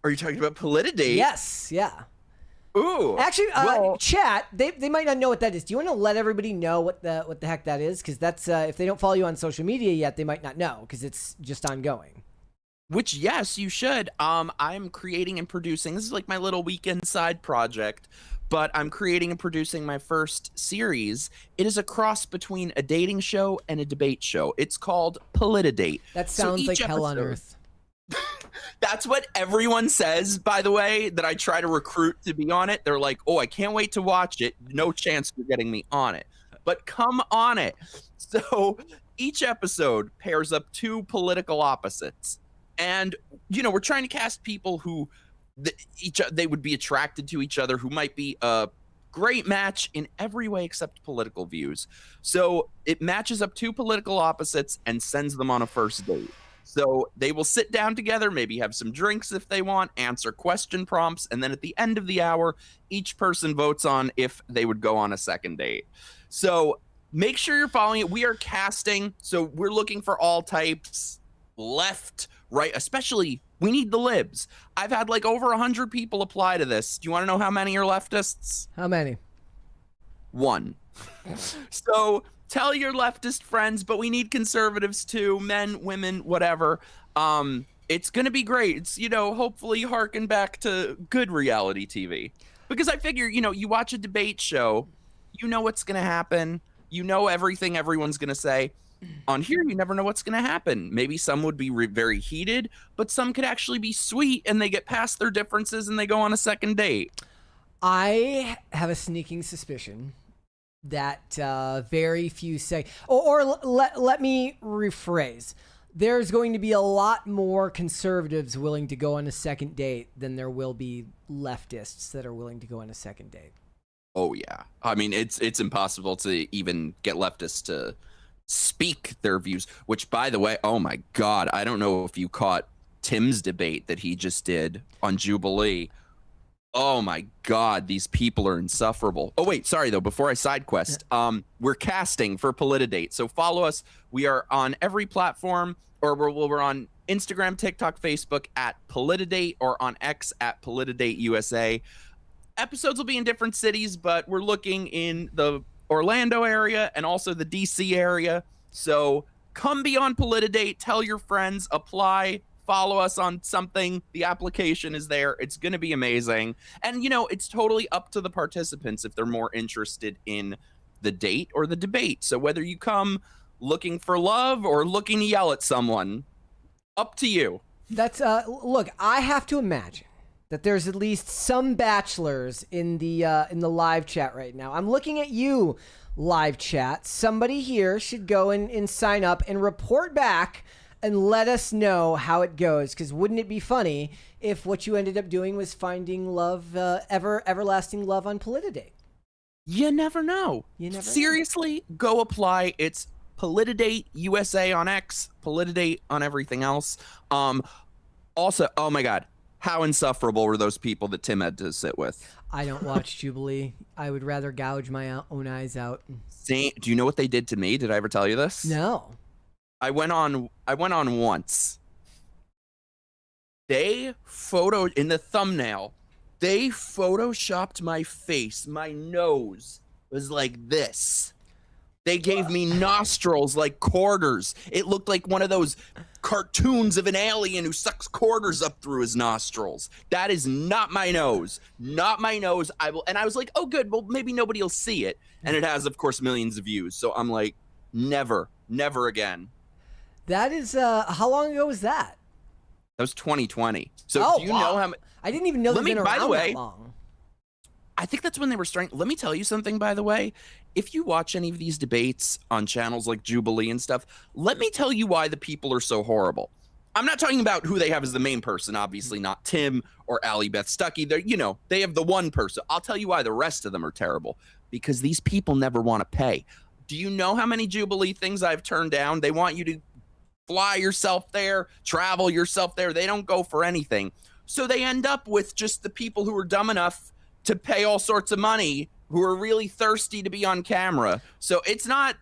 Are you talking about Panettiere? Yes, yeah. Ooh. Actually, chat, they might not know what that is. Do you want to let everybody know what the heck that is? Because that's if they don't follow you on social media yet, they might not know because it's just ongoing. Which, yes, you should. I'm creating and producing. This is like my little weekend side project, but I'm creating and producing my first series. It is a cross between a dating show and a debate show. It's called Panettiere. That sounds like hell on earth. That's what everyone says, by the way, that I try to recruit to be on it. They're like, oh, I can't wait to watch it. No chance you're getting me on it. But come on it. So each episode pairs up two political opposites. And, you know, we're trying to cast people who they would be attracted to each other, who might be a great match in every way except political views. So it matches up two political opposites and sends them on a first date. So they will sit down together, maybe have some drinks if they want, answer question prompts, and then at the end of the hour, each person votes on if they would go on a second date. So make sure you're following it. We are casting, so we're looking for all types, left, right, especially we need the libs. I've had like over 100 people apply to this. Do you want to know how many are leftists? How many? 1. So tell your leftist friends, but we need conservatives too, men, women, whatever. It's going to be great. It's, you know, hopefully harken back to good reality TV. Because I figure, you know, you watch a debate show, you know what's going to happen. You know everything everyone's going to say. On here, you never know what's going to happen. Maybe some would be very heated, but some could actually be sweet and they get past their differences and they go on a second date. I have a sneaking suspicion that very few say, or let me rephrase. There's going to be a lot more conservatives willing to go on a second date than there will be leftists that are willing to go on a second date. Oh yeah. I mean, it's impossible to even get leftists to speak their views, which, by the way, oh my God, I don't know if you caught Tim's debate that he just did on Jubilee. Oh my God, these people are insufferable. Oh wait, sorry though, before I side quest, we're casting for Panettiere, so follow us. We are on every platform, or we're on Instagram, TikTok, Facebook at Panettiere, or on X at Panettiere USA. Episodes will be in different cities, but we're looking in the Orlando area and also the DC area. So come be on Panettiere, tell your friends, apply, follow us on something. The application is there. It's going to be amazing. And, you know, it's totally up to the participants if they're more interested in the date or the debate. So whether you come looking for love or looking to yell at someone, up to you. That's look, I have to imagine that there's at least some bachelors in the live chat right now. I'm looking at you, live chat. Somebody here should go and sign up and report back and let us know how it goes, because wouldn't it be funny if what you ended up doing was finding love, everlasting love on Panettiere? You never know. Seriously, go apply. It's Panettiere USA on X, Panettiere on everything else. Also, oh my God, how insufferable were those people that Tim had to sit with? I don't watch Jubilee. I would rather gouge my own eyes out. See, do you know what they did to me? Did I ever tell you this? No. I went on once. They photoed in the thumbnail. They photoshopped my face. My nose was like this. They gave me nostrils like quarters. It looked like one of those cartoons of an alien who sucks quarters up through his nostrils. That is not my nose. Not my nose. And I was like, oh, good. Well, maybe nobody will see it. And it has, of course, millions of views. So I'm like, never again. That is, how long ago was that? That was 2020. So do you know how? I didn't even know they've been around that long. I think that's when they were starting. Let me tell you something, by the way. If you watch any of these debates on channels like Jubilee and stuff, let me tell you why the people are so horrible. I'm not talking about who they have as the main person, obviously not Tim or Allie Beth Stuckey. They're, they have the one person. I'll tell you why the rest of them are terrible. Because these people never want to pay. Do you know how many Jubilee things I've turned down? They want you to fly yourself there, travel yourself there. They don't go for anything. So they end up with just the people who are dumb enough to pay all sorts of money, who are really thirsty to be on camera. So it's not,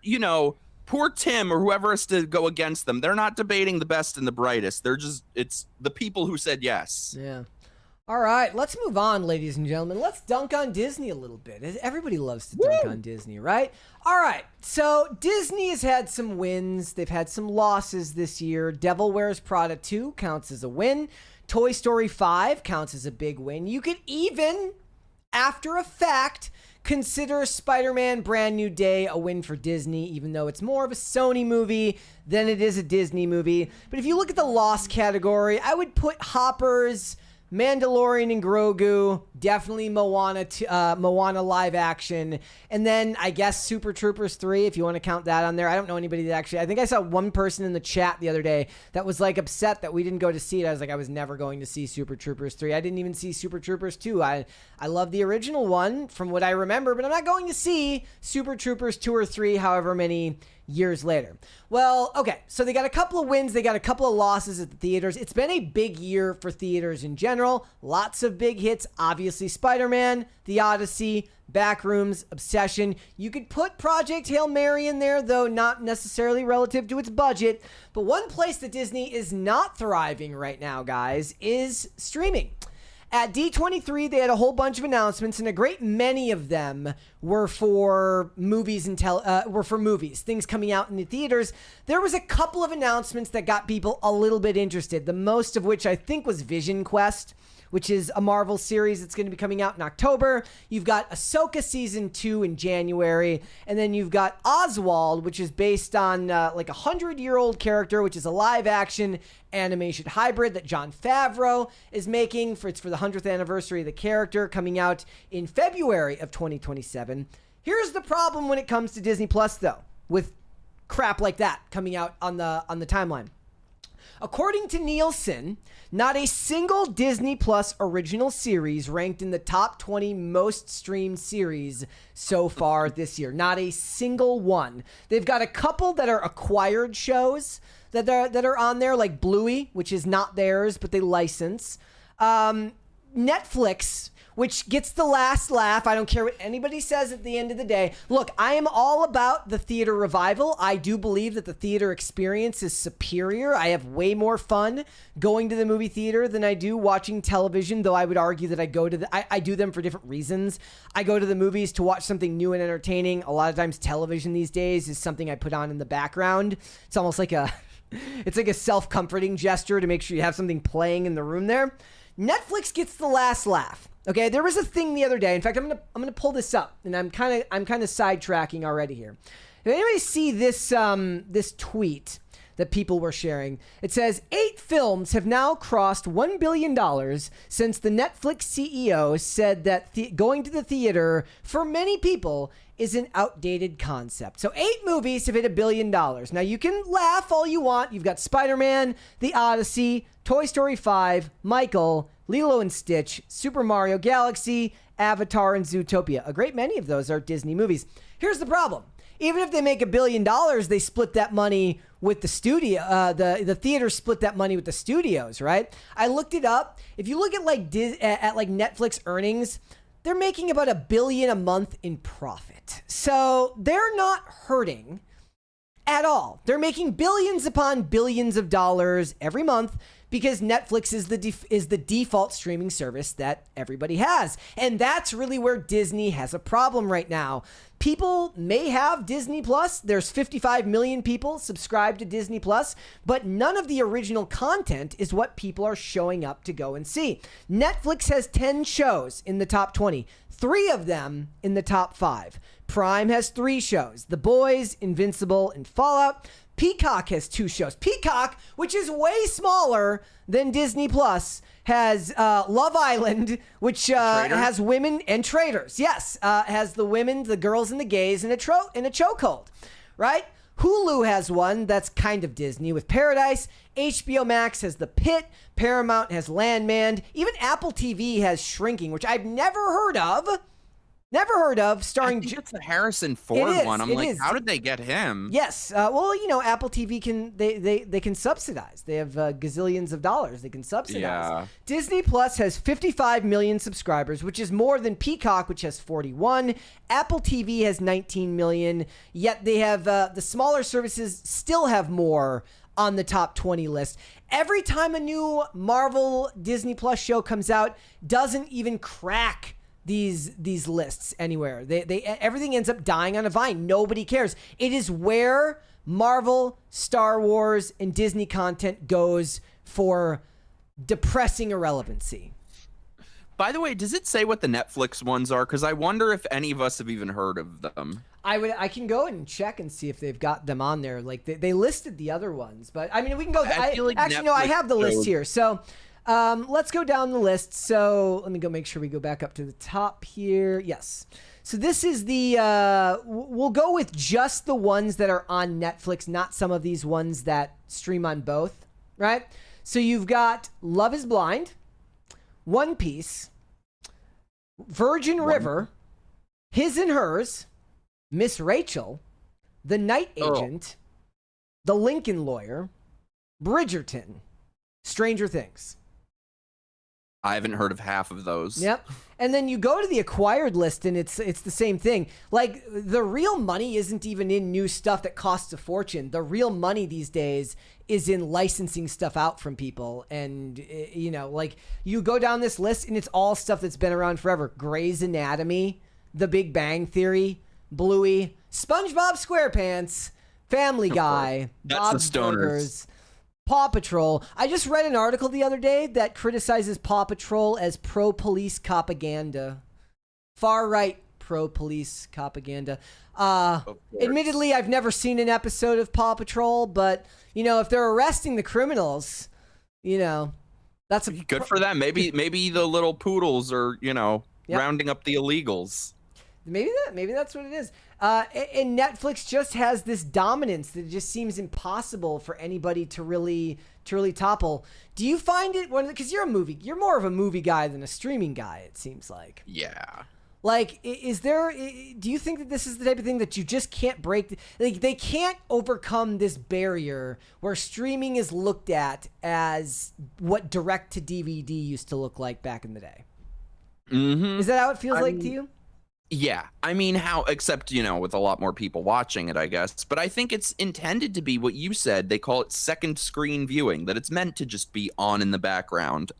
poor Tim or whoever has to go against them. They're not debating the best and the brightest. It's the people who said yes. Yeah. All right, let's move on, ladies and gentlemen. Let's dunk on Disney a little bit. Everybody loves to dunk on Disney, right? All right, so Disney has had some wins. They've had some losses this year. Devil Wears Prada 2 counts as a win. Toy Story 5 counts as a big win. You could even, after a fact, consider Spider-Man Brand New Day a win for Disney, even though it's more of a Sony movie than it is a Disney movie. But if you look at the loss category, I would put Hoppers, Mandalorian and Grogu, definitely Moana live action, and then I guess Super Troopers 3, if you want to count that on there. I don't know anybody that actually, I think I saw one person in the chat the other day that was like upset that we didn't go to see it. I was like, I was never going to see Super Troopers 3. I didn't even see Super Troopers 2. I love the original one from what I remember, but I'm not going to see Super Troopers 2 or 3 however many years later. Well, okay, so they got a couple of wins, they got a couple of losses at the theaters. It's been a big year for theaters in general. Lots of big hits, obviously Spider-Man, The Odyssey, Backrooms, Obsession. You could put Project Hail Mary in there, though not necessarily relative to its budget. But one place that Disney is not thriving right now, guys, is streaming. At D23, they had a whole bunch of announcements, and a great many of them were for movies and things coming out in the theaters. There was a couple of announcements that got people a little bit interested, the most of which I think was Vision Quest, which is a Marvel series that's going to be coming out in October. You've got Ahsoka Season 2 in January. And then you've got Oswald, which is based on like a 100-year-old character, which is a live-action animation hybrid that Jon Favreau is making. It's for the 100th anniversary of the character, coming out in February of 2027. Here's the problem when it comes to Disney Plus, though, with crap like that coming out on the timeline. According to Nielsen, not a single Disney Plus original series ranked in the top 20 most streamed series so far this year. Not a single one. They've got a couple that are acquired shows that are on there, like Bluey, which is not theirs, but they license. Netflix, which gets the last laugh. I don't care what anybody says at the end of the day. Look, I am all about the theater revival. I do believe that the theater experience is superior. I have way more fun going to the movie theater than I do watching television, though I would argue that I do them for different reasons. I go to the movies to watch something new and entertaining. A lot of times television these days is something I put on in the background. It's almost like it's like a self-comforting gesture to make sure you have something playing in the room there. Netflix gets the last laugh. Okay, there was a thing the other day. In fact, I'm gonna pull this up, and I'm kind of sidetracking already here. Did anybody see this this tweet that people were sharing? It says 8 films have now crossed $1 billion since the Netflix CEO said that going to the theater for many people is an outdated concept. So 8 movies have hit $1 billion. Now you can laugh all you want. You've got Spider-Man, The Odyssey, Toy Story 5, Michael, Lilo and Stitch, Super Mario Galaxy, Avatar, and Zootopia. A great many of those are Disney movies. Here's the problem. Even if they make $1 billion, they split that money with the studio. The theaters split that money with the studios, right? I looked it up. If you look at like Netflix earnings, they're making about $1 billion a month in profit. So they're not hurting at all. They're making billions upon billions of dollars every month because Netflix is the default streaming service that everybody has. And that's really where Disney has a problem right now. People may have Disney Plus. There's 55 million people subscribed to Disney Plus, but none of the original content is what people are showing up to go and see. Netflix has 10 shows in the top 20, 3 of them in the top 5. Prime has 3 shows: The Boys, Invincible, and Fallout. Peacock has 2 shows. Peacock, which is way smaller than Disney Plus, has Love Island, which has women and traitors. Yes, has the women, the girls, and the gays in a chokehold, right? Hulu has one that's kind of Disney with Paradise. HBO Max has The Pit. Paramount has Landman. Even Apple TV has Shrinking, which I've never heard of. Starring. I think it's the Harrison Ford one. I'm like, how did they get him? Yes. Well, you know, Apple TV they can subsidize. They have gazillions of dollars they can subsidize. Yeah. Disney Plus has 55 million subscribers, which is more than Peacock, which has 41. Apple TV has 19 million. Yet they have the smaller services still have more on the top 20 list. Every time a new Marvel Disney Plus show comes out, doesn't even crack these lists anywhere. They everything ends up dying on a vine. Nobody cares. It is where Marvel, Star Wars, and Disney content goes for depressing irrelevancy. By the way, does it say what the Netflix ones are? Because I wonder if any of us have even heard of them. I can go and check and see if they've got them on there. Like they listed the other ones, but I mean we can go. I feel like actually, no, I have the list here. So let's go down the list. So let me go make sure we go back up to the top here. Yes. So this is the, we'll go with just the ones that are on Netflix, not some of these ones that stream on both, right? So you've got Love is Blind, One Piece, Virgin River, His and Hers, Miss Rachel, The Night Agent, The Lincoln Lawyer, Bridgerton, Stranger Things. I haven't heard of half of those. Yep. And then you go to the acquired list and it's the same thing. Like the real money isn't even in new stuff that costs a fortune. The real money these days is in licensing stuff out from people. And, you know, like you go down this list and it's all stuff that's been around forever. Grey's Anatomy, The Big Bang Theory, Bluey, SpongeBob SquarePants, Family Guy, Bob's Burgers, Paw Patrol. I just read an article the other day that criticizes Paw Patrol as pro-police propaganda. Far-right pro-police propaganda. Admittedly, I've never seen an episode of Paw Patrol, but, you know, if they're arresting the criminals, you know, that's good for them. Maybe the little poodles are, you know, rounding up the illegals. Maybe that's what it is. And Netflix just has this dominance that just seems impossible for anybody to really topple. Do you find it because you're more of a movie guy than a streaming guy, it seems like. Yeah. Like, do you think that this is the type of thing that you just can't break? Like, they can't overcome this barrier where streaming is looked at as what direct to DVD used to look like back in the day. Mm-hmm. Is that how it feels like to you? Yeah, I mean, except, you know, with a lot more people watching it, I guess. But I think it's intended to be what you said. They call it second screen viewing, that it's meant to just be on in the background.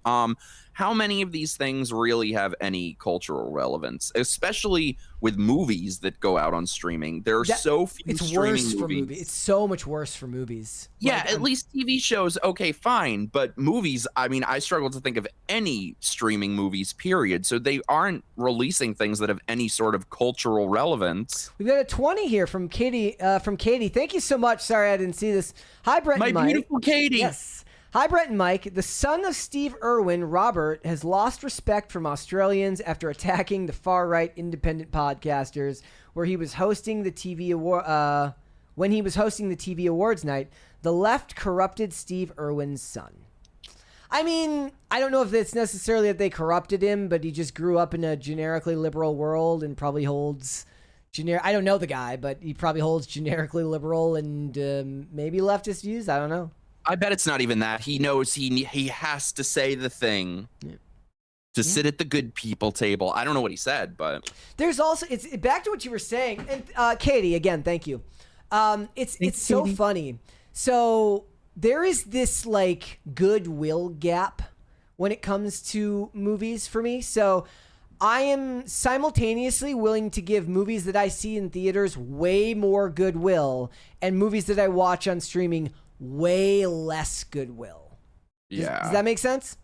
how many of these things really have any cultural relevance, especially with movies that go out on streaming? There are so few it's streaming worse for movies. movies. It's so much worse for movies. Yeah, Like, at least TV shows, okay, fine. But movies, I mean, I struggle to think of any streaming movies, period. So they aren't releasing things that have any sort of cultural relevance. We've got a 20 here from Katie. Thank you so much. Sorry I didn't see this. Hi, Brett and Mike. My beautiful Katie. Yes. Hi, Brett and Mike. The son of Steve Irwin, Robert, has lost respect from Australians after attacking the far-right independent podcasters where he was hosting the TV award. When he was hosting the TV awards night, the left corrupted Steve Irwin's son. I mean, I don't know if it's necessarily that they corrupted him, but he just grew up in a generically liberal world and probably holds I don't know the guy, but he probably holds generically liberal and maybe leftist views. I don't know. I bet it's not even that. He knows he has to say the thing to sit at the good people table. I don't know what he said, but there's also it's back to what you were saying. And Katie, again, thank you. It's so funny. So there is this like goodwill gap when it comes to movies for me. So I am simultaneously willing to give movies that I see in theaters way more goodwill and movies that I watch on streaming way less goodwill. Does that make sense?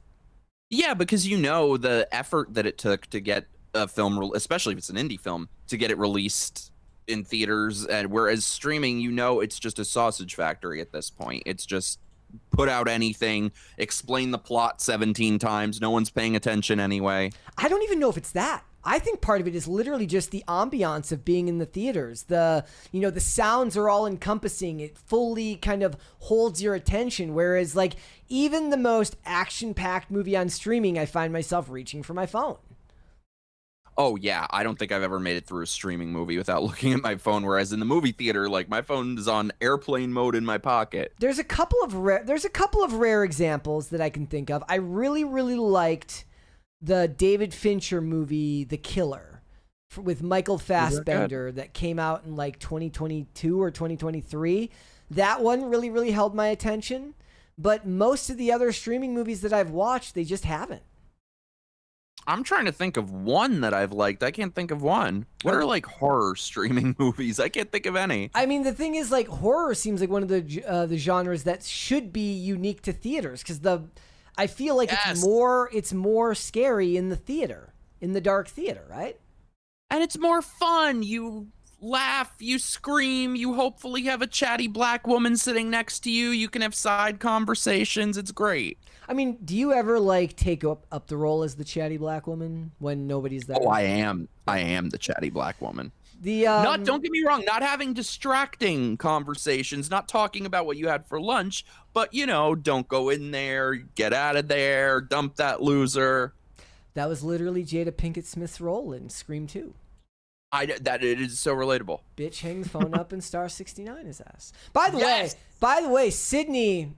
Yeah, because you know the effort that it took to get a film, especially if it's an indie film, to get it released in theaters, and whereas streaming, you know, it's just a sausage factory at this point. It's just put out anything, explain the plot 17 times, no one's paying attention anyway. I don't even know if it's that. I think part of it is literally just the ambiance of being in the theaters. The sounds are all encompassing. It fully kind of holds your attention. Whereas like even the most action-packed movie on streaming, I find myself reaching for my phone. Oh yeah, I don't think I've ever made it through a streaming movie without looking at my phone. Whereas in the movie theater, like my phone is on airplane mode in my pocket. There's a couple of rare examples that I can think of. I really, really liked the David Fincher movie, The Killer, with Michael Fassbender that came out in like 2022 or 2023. That one really, really held my attention. But most of the other streaming movies that I've watched, they just haven't. I'm trying to think of one that I've liked. I can't think of one. What are like horror streaming movies? I can't think of any. I mean, the thing is, like, horror seems like one of the genres that should be unique to theaters because I feel like it's more scary in the theater, in the dark theater, right? And it's more fun. You laugh, you scream, you hopefully have a chatty black woman sitting next to you. You can have side conversations. It's great. I mean, do you ever like take up the role as the chatty black woman when nobody's there? Oh, I am the chatty black woman. Don't get me wrong, not having distracting conversations, not talking about what you had for lunch, but you know, don't go in there, get out of there, dump that loser. That was literally Jada Pinkett Smith's role in Scream 2. That it is so relatable. Bitch hangs phone up and star 69 his ass. By the way, Sydney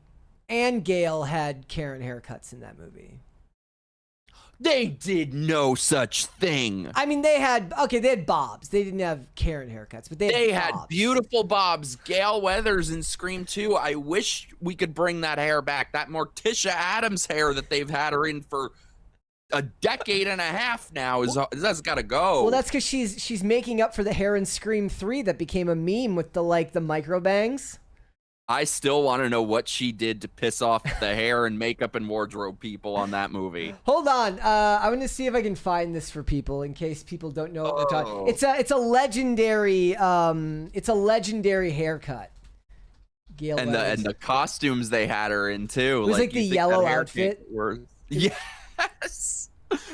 and Gail had Karen haircuts in that movie. They did no such thing. I mean, they had bobs. They didn't have Karen haircuts, but they had bobs. Beautiful bobs. Gail Weathers in Scream 2. I wish we could bring that hair back. That Morticia Addams hair that they've had her in for a decade and a half now that's got to go. Well, that's because she's making up for the hair in Scream 3 that became a meme with the micro bangs. I still want to know what she did to piss off the hair and makeup and wardrobe people on that movie. Hold on, I'm going to see if I can find this for people in case people don't know what we're talking. It's a legendary haircut. Gail and the costumes they had her in too. It was like the yellow outfit. Yes.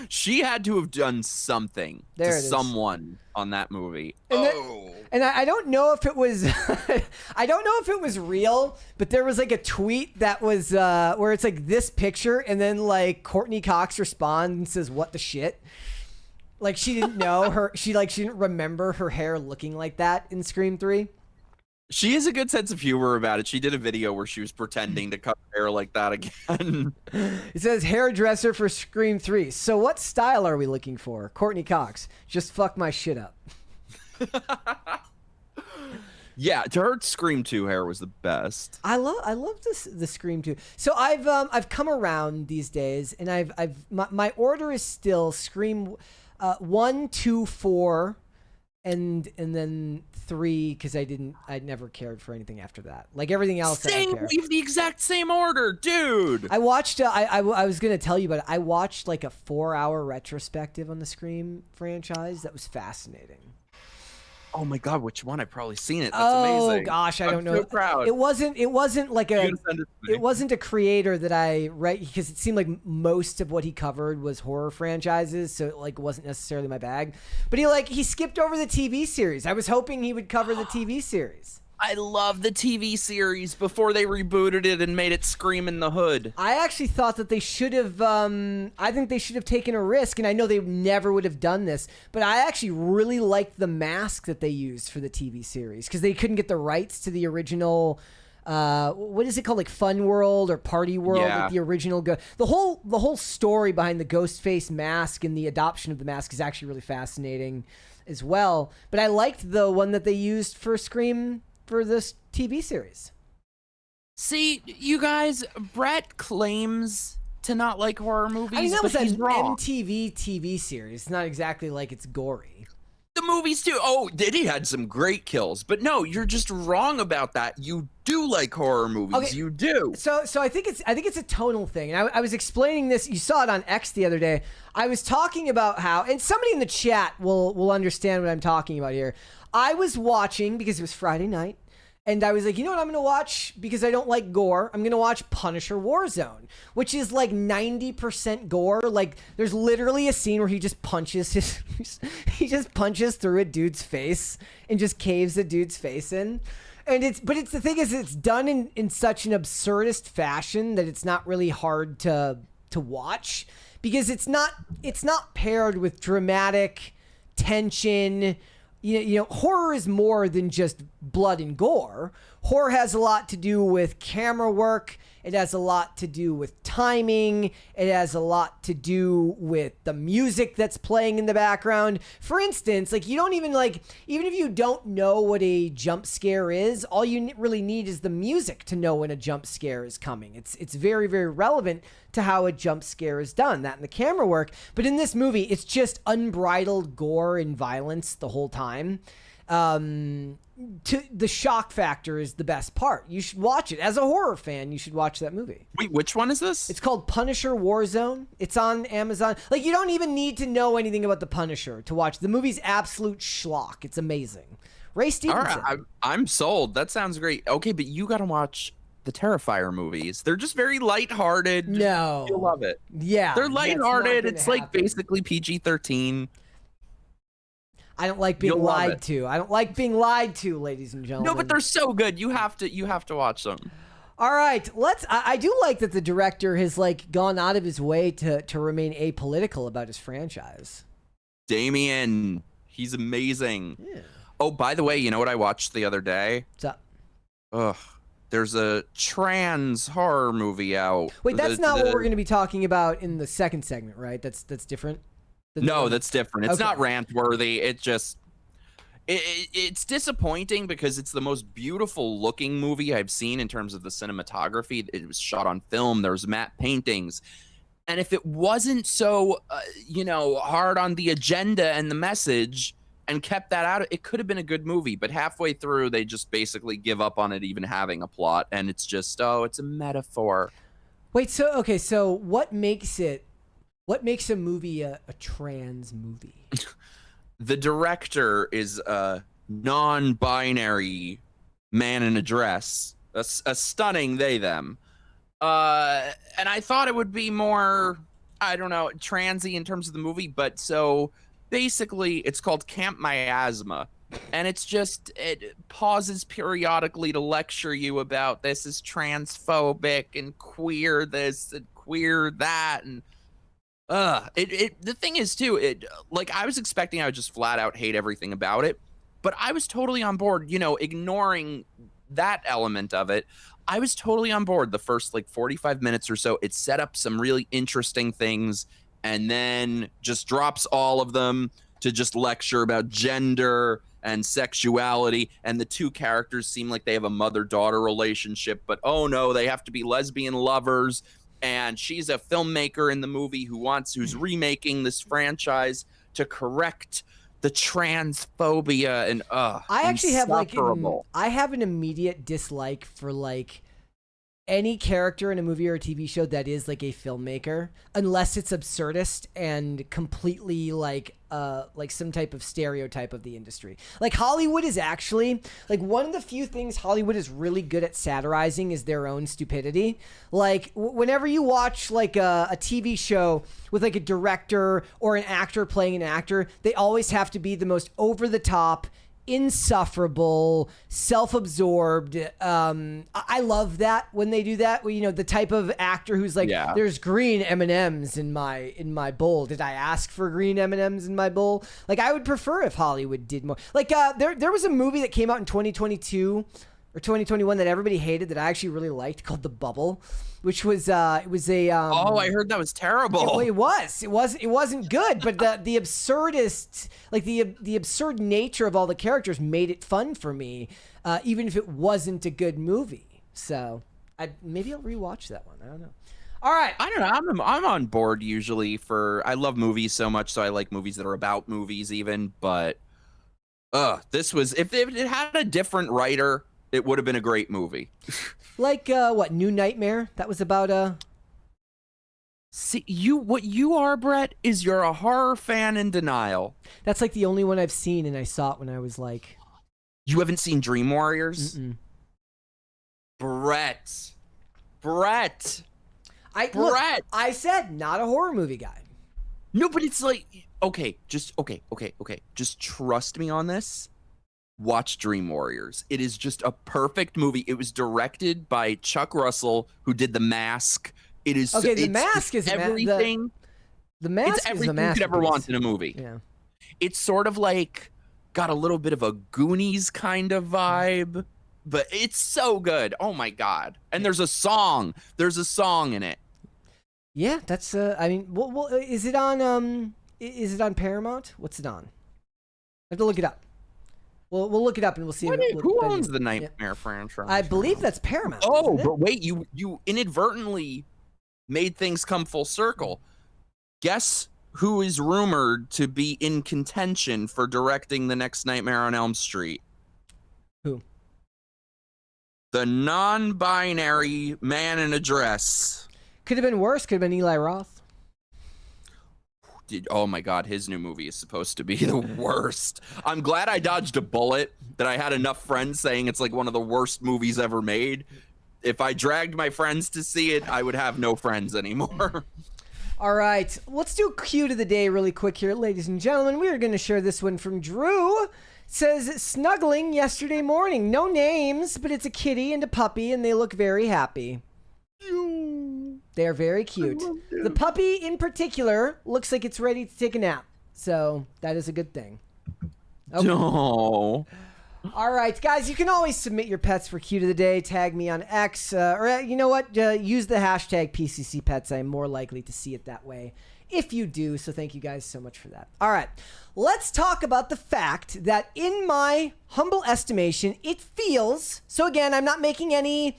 She had to have done something to someone on that movie. And I don't know if it was I don't know if it was real, but there was like a tweet that was where it's like this picture and then like Courtney Cox responds and says, "What the shit?" Like she didn't know she didn't remember her hair looking like that in Scream 3. She has a good sense of humor about it. She did a video where she was pretending to cut her hair like that again. It says hairdresser for Scream 3. So what style are we looking for? Courtney Cox. Just fuck my shit up. Yeah, to her, Scream 2 hair was the best. I love the Scream 2. So I've come around these days, and my order is still Scream 1, 2, 4, and then 3, because I never cared for anything after that. Like everything else. Same, we have the exact same order, dude. I watched. I was gonna tell you, but I watched like a 4-hour retrospective on the Scream franchise. That was fascinating. Oh my god, which one? I've probably seen it. That's Oh amazing. gosh, I don't know. So proud. It wasn't like You gotta send it to me. it wasn't a creator that I read, because it seemed like most of what he covered was horror franchises, so it like wasn't necessarily my bag. But he skipped over the TV series. I was hoping he would cover the TV series. I love the TV series before they rebooted it and made it Scream in the Hood. I actually thought that they should have. I think they should have taken a risk, and I know they never would have done this, but I actually really liked the mask that they used for the TV series, because they couldn't get the rights to the original. What is it called, like Fun World or Party World? Yeah. Like the original. The whole story behind the ghost face mask and the adoption of the mask is actually really fascinating, as well. But I liked the one that they used for Scream for this TV series. See, you guys, Brett claims to not like horror movies, I mean, that was but an he's wrong. MTV TV series. It's not exactly like it's gory. The movies too. Oh, Diddy had some great kills, but no, you're just wrong about that. You do like horror movies. Okay. You do. So I think it's a tonal thing. And I was explaining this. You saw it on X the other day. I was talking about how, and somebody in the chat will understand what I'm talking about here. I was watching, because it was Friday night, and I was like, you know what I'm going to watch? Because I don't like gore. I'm going to watch Punisher Warzone, which is like 90% gore. Like, there's literally a scene where he just punches through a dude's face and just caves the dude's face in. And it's the thing is, it's done in such an absurdist fashion that it's not really hard to watch, because it's not paired with dramatic tension. You know, horror is more than just blood and gore. Horror has a lot to do with camera work. It has a lot to do with timing. It has a lot to do with the music that's playing in the background. For instance, like, you don't even even if you don't know what a jump scare is, all you really need is the music to know when a jump scare is coming. It's very, very relevant to how a jump scare is done, that and the camera work. But in this movie, it's just unbridled gore and violence the whole time. The shock factor is the best part. You should watch it. As a horror fan, you should watch that movie. Wait, which one is this? It's called Punisher Warzone. It's on Amazon. Like, you don't even need to know anything about the Punisher to watch. The movie's absolute schlock. It's amazing. Ray Stevenson. All right, I'm sold. That sounds great. Okay, but you got to watch the Terrifier movies. They're just very lighthearted. No. You'll love it. Yeah. They're lighthearted. It's Like basically PG-13. I don't like being lied to. I don't like being lied to, ladies and gentlemen. No, but they're so good. You have to watch them. All right, I do like that the director has gone out of his way to remain apolitical about his franchise. Damien, he's amazing. Yeah. Oh, by the way, you know what I watched the other day? What's up? Ugh. There's a trans horror movie out. Wait, that's not what we're going to be talking about in the second segment, right? That's different? No, that's different. It's Okay. not rant worthy. It just it's disappointing because it's the most beautiful looking movie I've seen in terms of the cinematography. It was shot on film. There's matte paintings. And if it wasn't so hard on the agenda and the message and kept that out, it could have been a good movie. But halfway through, they just basically give up on it even having a plot, and it's just it's a metaphor. Wait, so what makes a movie a trans movie? The director is a non-binary man in a dress, a stunning they, them. And I thought it would be more, I don't know, transy in terms of the movie, but so basically it's called Camp Miasma. And it pauses periodically to lecture you about this is transphobic and queer this and queer that, and the thing is too, I was expecting I would just flat out hate everything about it, but I was totally on board, ignoring that element of it. I was totally on board the first 45 minutes or so. It set up some really interesting things and then just drops all of them to just lecture about gender and sexuality, and the two characters seem like they have a mother-daughter relationship, but oh no, they have to be lesbian lovers. And she's a filmmaker in the movie who's remaking this franchise to correct the transphobia, and I actually have insufferable. I have an immediate dislike for like any character in a movie or a TV show that is like a filmmaker, unless it's absurdist and completely like some type of stereotype of the industry. Like Hollywood is actually like one of the few things Hollywood is really good at satirizing is their own stupidity. Like whenever you watch like a TV show with like a director or an actor playing an actor, they always have to be the most over the top, insufferable, self-absorbed. I love that when they do that. You know, the type of actor who's like, there's green M&Ms in my bowl. Did I ask for green M&Ms in my bowl? Like, I would prefer if Hollywood did more. Like, there was a movie that came out in 2022 or 2021 that everybody hated that I actually really liked called The Bubble, which was it was a I heard that was terrible. It wasn't good, but the absurdist, like the absurd nature of all the characters made it fun for me, even if it wasn't a good movie. So maybe I'll rewatch that one. I don't know. All right, I don't know. I'm on board usually I love movies so much, so I like movies that are about movies even. But this was if it had a different writer, it would have been a great movie. Like what, New Nightmare? That was about See, what you are, Brett, is you're a horror fan in denial. That's like the only one I've seen, and I saw it when I was like. You haven't seen Dream Warriors? Mm-mm. Brett. Look, I said not a horror movie guy. No, but it's like okay. Just trust me on this. Watch Dream Warriors. It is just a perfect movie. It was directed by Chuck Russell, who did The Mask. It is okay. The Mask is everything. The Mask it's everything is a masterpiece you could ever want in a movie. Yeah. It's sort of like got a little bit of a Goonies kind of vibe, but it's so good. Oh my god! And there's a song. There's a song in it. Yeah, that's. I mean, well, is it on? Is it on Paramount? What's it on? I have to look it up. We'll look it up and we'll see. Who owns the Nightmare franchise? I believe that's Paramount. Oh, but wait, you inadvertently made things come full circle. Guess who is rumored to be in contention for directing the next Nightmare on Elm Street? Who? The non-binary man in a dress. Could have been worse. Could have been Eli Roth. Oh my god, his new movie is supposed to be the worst. I'm glad I dodged a bullet, that I had enough friends saying it's like one of the worst movies ever made. If I dragged my friends to see it, I would have no friends anymore. All right, let's do cue to the day really quick here, ladies and gentlemen. We are going to share this one from Drew. It says, snuggling yesterday morning. No names, but it's a kitty and a puppy, and they look very happy. They are very cute. The puppy in particular looks like it's ready to take a nap. So that is a good thing. Okay. No. All right, guys, you can always submit your pets for Q to the Day. Tag me on X. Or you know what? Use the hashtag PCCPets. I'm more likely to see it that way if you do. So thank you guys so much for that. All right, let's talk about the fact that in my humble estimation, it feels... So again, I'm not making any...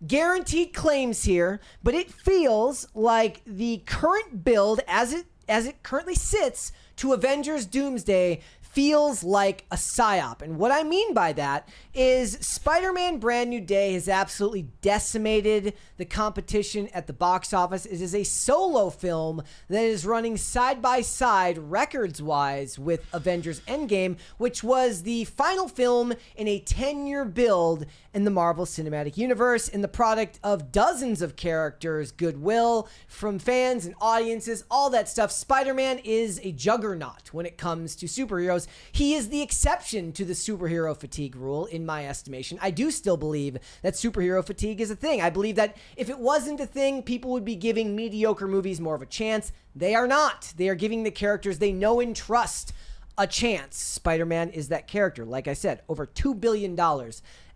guaranteed claims here, but it feels like the current build as it currently sits to Avengers Doomsday feels like a psyop. And what I mean by that is Spider-Man Brand New Day has absolutely decimated the competition at the box office. It is a solo film that is running side by side, records-wise, with Avengers Endgame, which was the final film in a 10-year build in the Marvel Cinematic Universe, and the product of dozens of characters, goodwill from fans and audiences, all that stuff. Spider-Man is a juggernaut when it comes to superheroes. He is the exception to the superhero fatigue rule, in my estimation. I do still believe that superhero fatigue is a thing. I believe that if it wasn't a thing, people would be giving mediocre movies more of a chance. They are not. They are giving the characters they know and trust a chance. Spider-Man is that character. Like I said, over $2 billion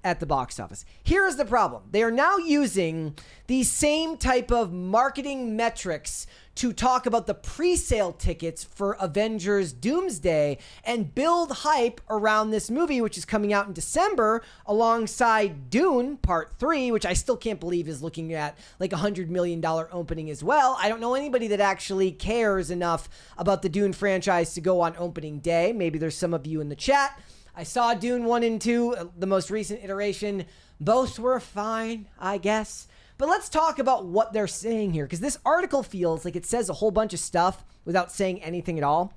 at the box office. Here is the problem. They are now using the same type of marketing metrics to talk about the pre-sale tickets for Avengers Doomsday and build hype around this movie, which is coming out in December alongside Dune Part 3, which I still can't believe is looking at like $100 million opening as well. I don't know anybody that actually cares enough about the Dune franchise to go on opening day. Maybe there's some of you in the chat. I saw Dune 1 and 2, the most recent iteration. Both were fine, I guess. But let's talk about what they're saying here, because this article feels like it says a whole bunch of stuff without saying anything at all.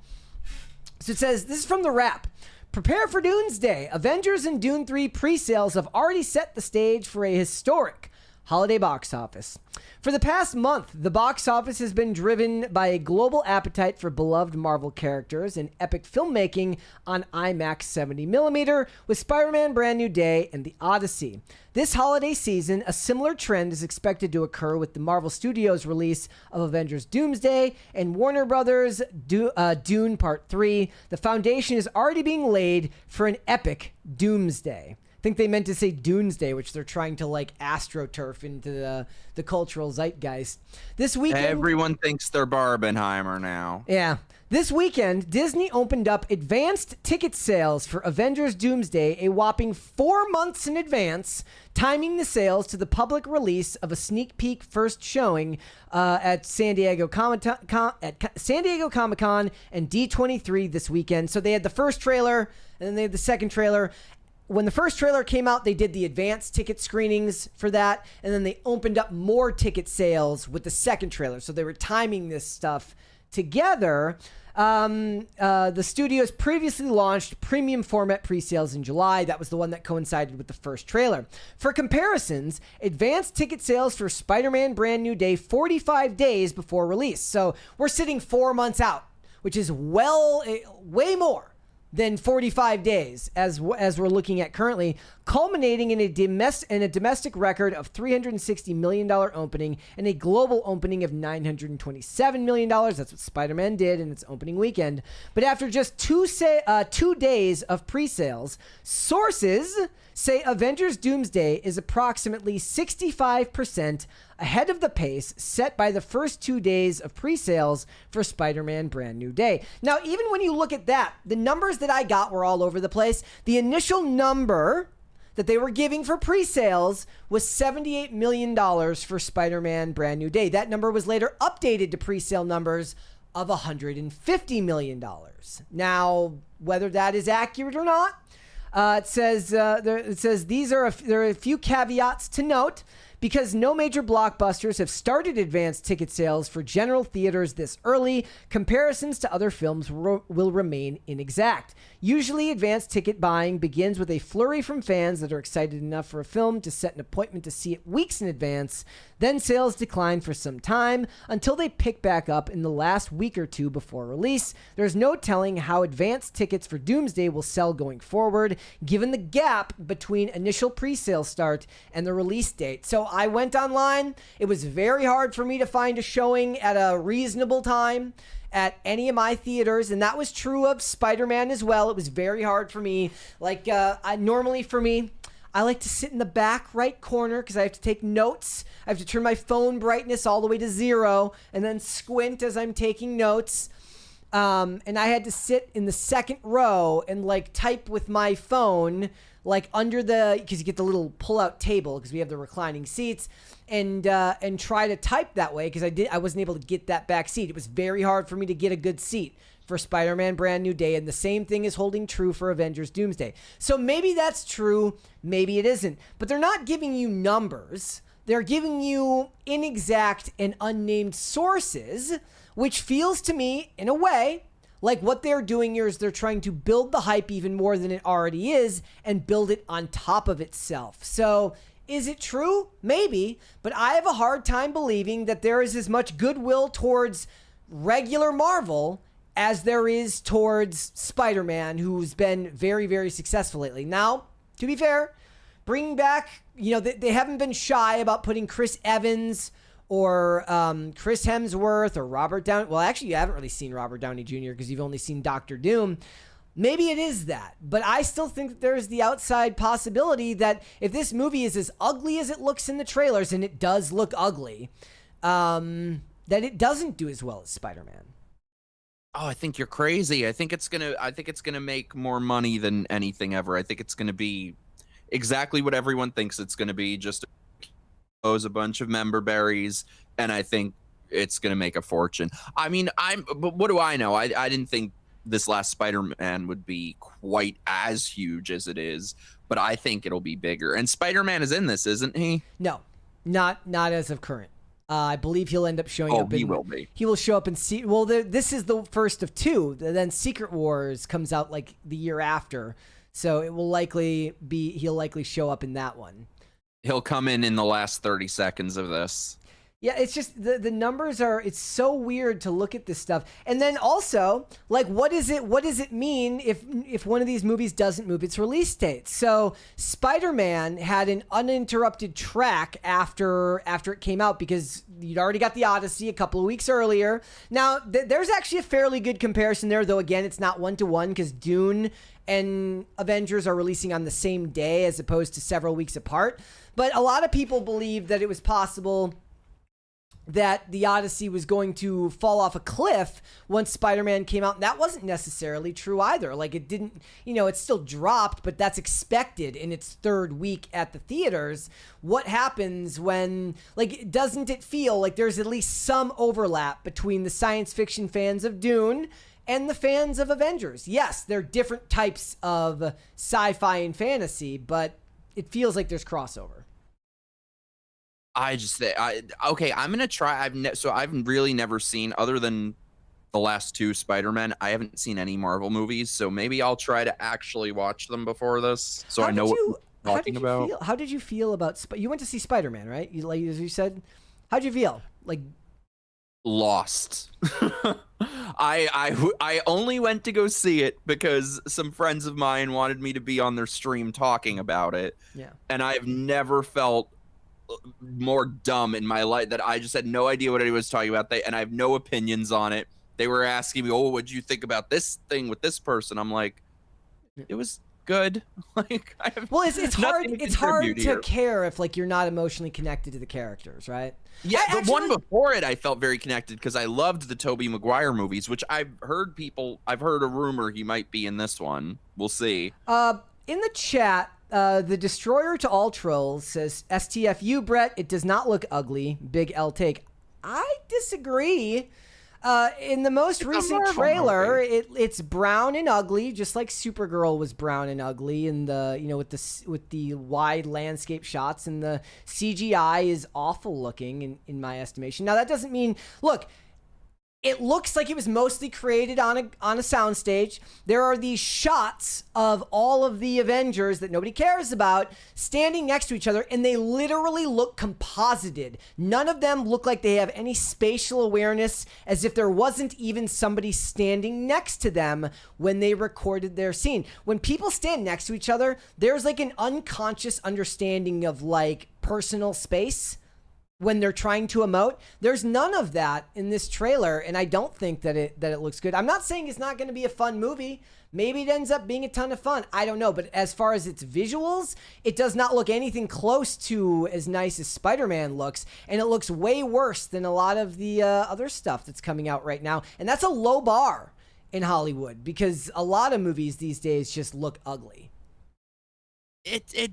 So it says, this is from The Wrap. Prepare for Doomsday. Avengers and Dune 3 pre-sales have already set the stage for a historic holiday box office. For the past month, the box office has been driven by a global appetite for beloved Marvel characters and epic filmmaking on IMAX 70mm with Spider-Man Brand New Day and The Odyssey. This holiday season, a similar trend is expected to occur with the Marvel Studios release of Avengers Doomsday and Warner Brothers' Dune Part 3. The foundation is already being laid for an epic Doomsday. I think they meant to say Doomsday, which they're trying to like astroturf into the cultural zeitgeist. This weekend, everyone thinks they're Barbenheimer now. Yeah. This weekend, Disney opened up advanced ticket sales for Avengers Doomsday a whopping 4 months in advance, timing the sales to the public release of a sneak peek first showing at San Diego Comic-Con and D23 this weekend. So they had the first trailer, and then they had the second trailer. When the first trailer came out, they did the advanced ticket screenings for that, and then they opened up more ticket sales with the second trailer. So they were timing this stuff together. The studios previously launched premium format pre-sales in July. That was the one that coincided with the first trailer. For comparisons, advanced ticket sales for Spider-Man Brand New Day 45 days before release. So we're sitting 4 months out, which is way more than 45 days as we're looking at currently, culminating in a domestic record of $360 million opening and a global opening of $927 million. That's what Spider-Man did in its opening weekend. But after just 2 days of pre-sales, sources say Avengers Doomsday is approximately 65% ahead of the pace set by the first 2 days of pre-sales for Spider-Man Brand New Day. Now, even when you look at that, the numbers that I got were all over the place. The initial number that they were giving for pre-sales was $78 million for Spider-Man Brand New Day. That number was later updated to pre-sale numbers of $150 million. Now, whether that is accurate or not, it says there are a few caveats to note. Because no major blockbusters have started advanced ticket sales for general theaters this early, comparisons to other films will remain inexact. Usually, advanced ticket buying begins with a flurry from fans that are excited enough for a film to set an appointment to see it weeks in advance. Then sales decline for some time until they pick back up in the last week or two before release. There's no telling how advanced tickets for Doomsday will sell going forward, given the gap between initial pre-sale start and the release date. So I went online. It was very hard for me to find a showing at a reasonable time at any of my theaters, and that was true of Spider-Man as well. It was very hard for me. Normally for me, I like to sit in the back right corner because I have to take notes. I have to turn my phone brightness all the way to 0 and then squint as I'm taking notes. And I had to sit in the second row and type with my phone under because you get the little pull-out table because we have the reclining seats, and try to type that way because I wasn't able to get that back seat. It was very hard for me to get a good seat for Spider-Man Brand New Day, and the same thing is holding true for Avengers Doomsday. So maybe that's true, maybe it isn't, but they're not giving you numbers. They're giving you inexact and unnamed sources, which feels to me, in a way, like what they're doing here is they're trying to build the hype even more than it already is and build it on top of itself. So is it true? Maybe, but I have a hard time believing that there is as much goodwill towards regular Marvel as there is towards Spider-Man, who's been very, very successful lately. Now, to be fair, bringing back, they haven't been shy about putting Chris Evans or Chris Hemsworth or Robert Downey. Well, actually, you haven't really seen Robert Downey Jr. because you've only seen Doctor Doom. Maybe it is that, but I still think that there's the outside possibility that if this movie is as ugly as it looks in the trailers, and it does look ugly, that it doesn't do as well as Spider-Man. Oh, I think you're crazy. I think it's gonna make more money than anything ever. I think it's gonna be exactly what everyone thinks it's gonna be, just a bunch of member berries, and I think it's gonna make a fortune. I mean, but what do I know? I didn't think this last Spider-Man would be quite as huge as it is, but I think it'll be bigger. And Spider-Man is in this, isn't he? No, not as of current. I believe he'll end up showing up. He will be. He will show up in this is the first of two. Then Secret Wars comes out like the year after, so it will likely be. He'll likely show up in that one. He'll come in the last 30 seconds of this. Yeah, it's just the numbers are. It's so weird to look at this stuff, and then also like, what does it mean if one of these movies doesn't move its release date? So Spider-Man had an uninterrupted track after it came out because you'd already got the Odyssey a couple of weeks earlier. Now there's actually a fairly good comparison there, though. Again, it's not 1-to-1 because Dune and Avengers are releasing on the same day as opposed to several weeks apart. But a lot of people believe that it was possible that the Odyssey was going to fall off a cliff once Spider-Man came out. And that wasn't necessarily true either. Like, it didn't, it still dropped, but that's expected in its third week at the theaters. What happens when, like, doesn't it feel like there's at least some overlap between the science fiction fans of Dune and the fans of Avengers? Yes, they're different types of sci-fi and fantasy, but it feels like there's crossover. Okay, I'm gonna try. I've really never seen, other than the last two Spider-Man, I haven't seen any Marvel movies, so maybe I'll try to actually watch them before this, so I know what we're talking about. How did you feel about you went to see Spider-Man, right? Like, as you said, how'd you feel? Like, lost. I only went to go see it because some friends of mine wanted me to be on their stream talking about it. Yeah. And I've never felt more dumb in my life that I just had no idea what anyone was talking about. And I have no opinions on it. They were asking me, "Oh, what'd you think about this thing with this person?" I'm like, it was good. Like, it's hard to care if, like, you're not emotionally connected to the characters, right? Yeah, the one before it, I felt very connected because I loved the Tobey Maguire movies, which I've heard a rumor he might be in this one. We'll see. In the chat, the Destroyer to All Trolls says, STFU, Brett, it does not look ugly. Big L take. I disagree. In the most recent trailer, it's brown and ugly, just like Supergirl was brown and ugly, and with the wide landscape shots, and the CGI is awful looking in my estimation. Now, that doesn't mean, look, it looks like it was mostly created on a soundstage. There are these shots of all of the Avengers that nobody cares about standing next to each other, and they literally look composited. None of them look like they have any spatial awareness, as if there wasn't even somebody standing next to them when they recorded their scene. When people stand next to each other, there's like an unconscious understanding of, like, personal space when they're trying to emote. There's none of that in this trailer, and I don't think that it looks good. I'm not saying it's not going to be a fun movie. Maybe it ends up being a ton of fun. I don't know, but as far as its visuals, it does not look anything close to as nice as Spider-Man looks, and it looks way worse than a lot of the other stuff that's coming out right now, and that's a low bar in Hollywood because a lot of movies these days just look ugly.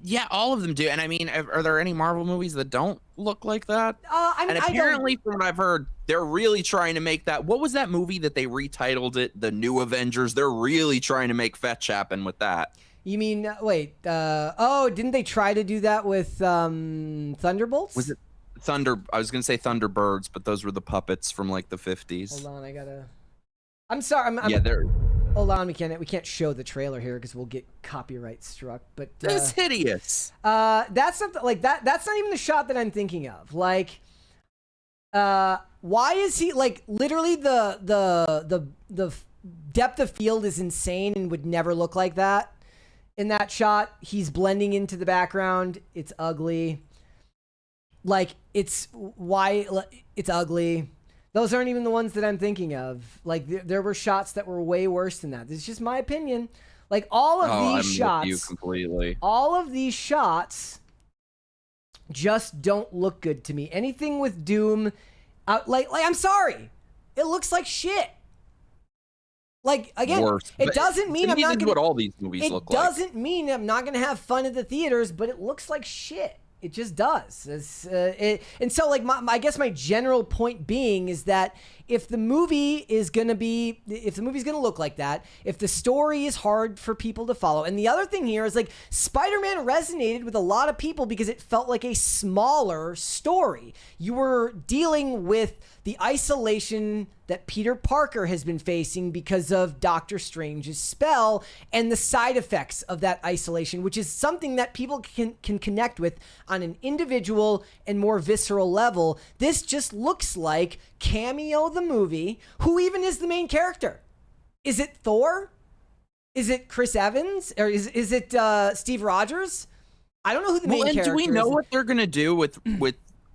Yeah, all of them do. And I mean, are there any Marvel movies that don't look like that? And apparently, from what I've heard, they're really trying to make that. What was that movie that they retitled it? The New Avengers. They're really trying to make fetch happen with that. You mean, wait, didn't they try to do that with Thunderbolts? Was it I was going to say Thunderbirds, but those were the puppets from, like, the 50s. Hold on, I'm sorry. Yeah, they're... Hold on, we can't show the trailer here because we'll get copyright struck. But that's hideous. That's not like that. That's not even the shot that I'm thinking of. Like, why is he, like, literally the depth of field is insane and would never look like that in that shot. He's blending into the background. It's ugly. Like, it's ugly. Those aren't even the ones that I'm thinking of. Like, there were shots that were way worse than that. This is just my opinion. Like, all of these shots, with you completely. all of these shots just don't look good to me. Anything with Doom, like I'm sorry, it looks like shit. Like, again, it doesn't mean I'm not gonna. What all these movies look like. It doesn't mean I'm not gonna have fun at the theaters, but it looks like shit. It just does. And so, like, I guess my general point being is that if the movie is gonna look like that, if the story is hard for people to follow, and the other thing here is, like, Spider-Man resonated with a lot of people because it felt like a smaller story. You were dealing with the isolation that Peter Parker has been facing because of Doctor Strange's spell and the side effects of that isolation, which is something that people can connect with on an individual and more visceral level. This just looks like Cameo the movie. Who even is the main character? Is it Thor? Is it Chris Evans? Or is it Steve Rogers? I don't know who the main character is. Do we know what they're going to do with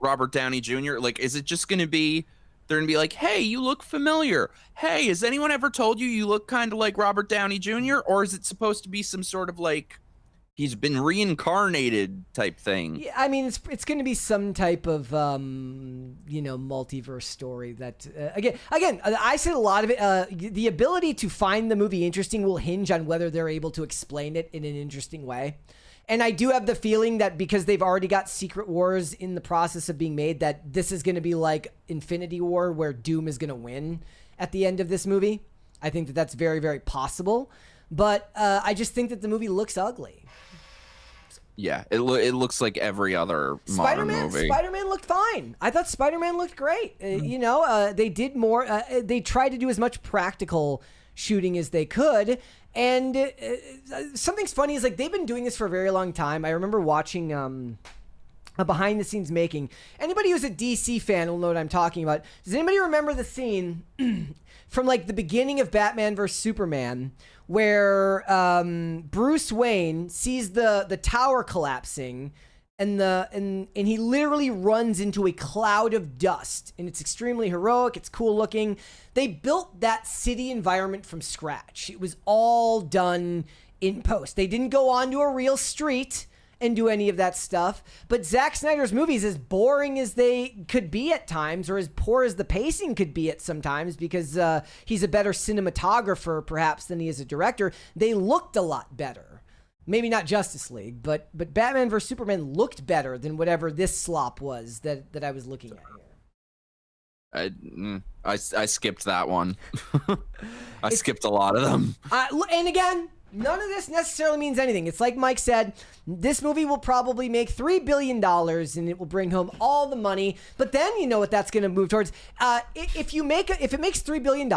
Robert Downey Jr.? Like, is it just going to be... They're going to be like, hey, you look familiar. Hey, has anyone ever told you look kind of like Robert Downey Jr.? Or is it supposed to be some sort of, like, he's been reincarnated type thing? Yeah, I mean, it's going to be some type of, multiverse story that, again, I said a lot of it, the ability to find the movie interesting will hinge on whether they're able to explain it in an interesting way. And I do have the feeling that because they've already got Secret Wars in the process of being made, that this is going to be like Infinity War, where Doom is going to win at the end of this movie. I think that that's very, very possible. But I just think that the movie looks ugly. Yeah, it looks like every other modern movie. Spider-Man looked fine. I thought Spider-Man looked great. They did more. They tried to do as much practical shooting as they could. And something's funny is, like, they've been doing this for a very long time. I remember watching a behind the scenes making. Anybody who's a DC fan will know what I'm talking about. Does anybody remember the scene from, like, the beginning of Batman vs Superman where Bruce Wayne sees the tower collapsing and he literally runs into a cloud of dust, and it's extremely heroic. It's cool looking. They built that city environment from scratch. It was all done in post. They didn't go onto a real street and do any of that stuff. But Zack Snyder's movies, as boring as they could be at times, or as poor as the pacing could be at sometimes, because he's a better cinematographer perhaps than he is a director, they looked a lot better. Maybe not Justice League, but Batman vs Superman looked better than whatever this slop was that I was looking at here. I skipped that one. I skipped a lot of them. And again, none of this necessarily means anything. It's like Mike said, this movie will probably make $3 billion and it will bring home all the money. But then you know what that's going to move towards. If it makes $3 billion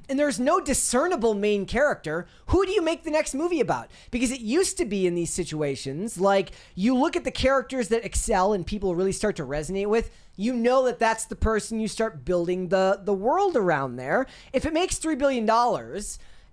and there's no discernible main character, who do you make the next movie about? Because it used to be in these situations, like, you look at the characters that excel and people really start to resonate with, you know that that's the person you start building the world around there. If it makes $3 billion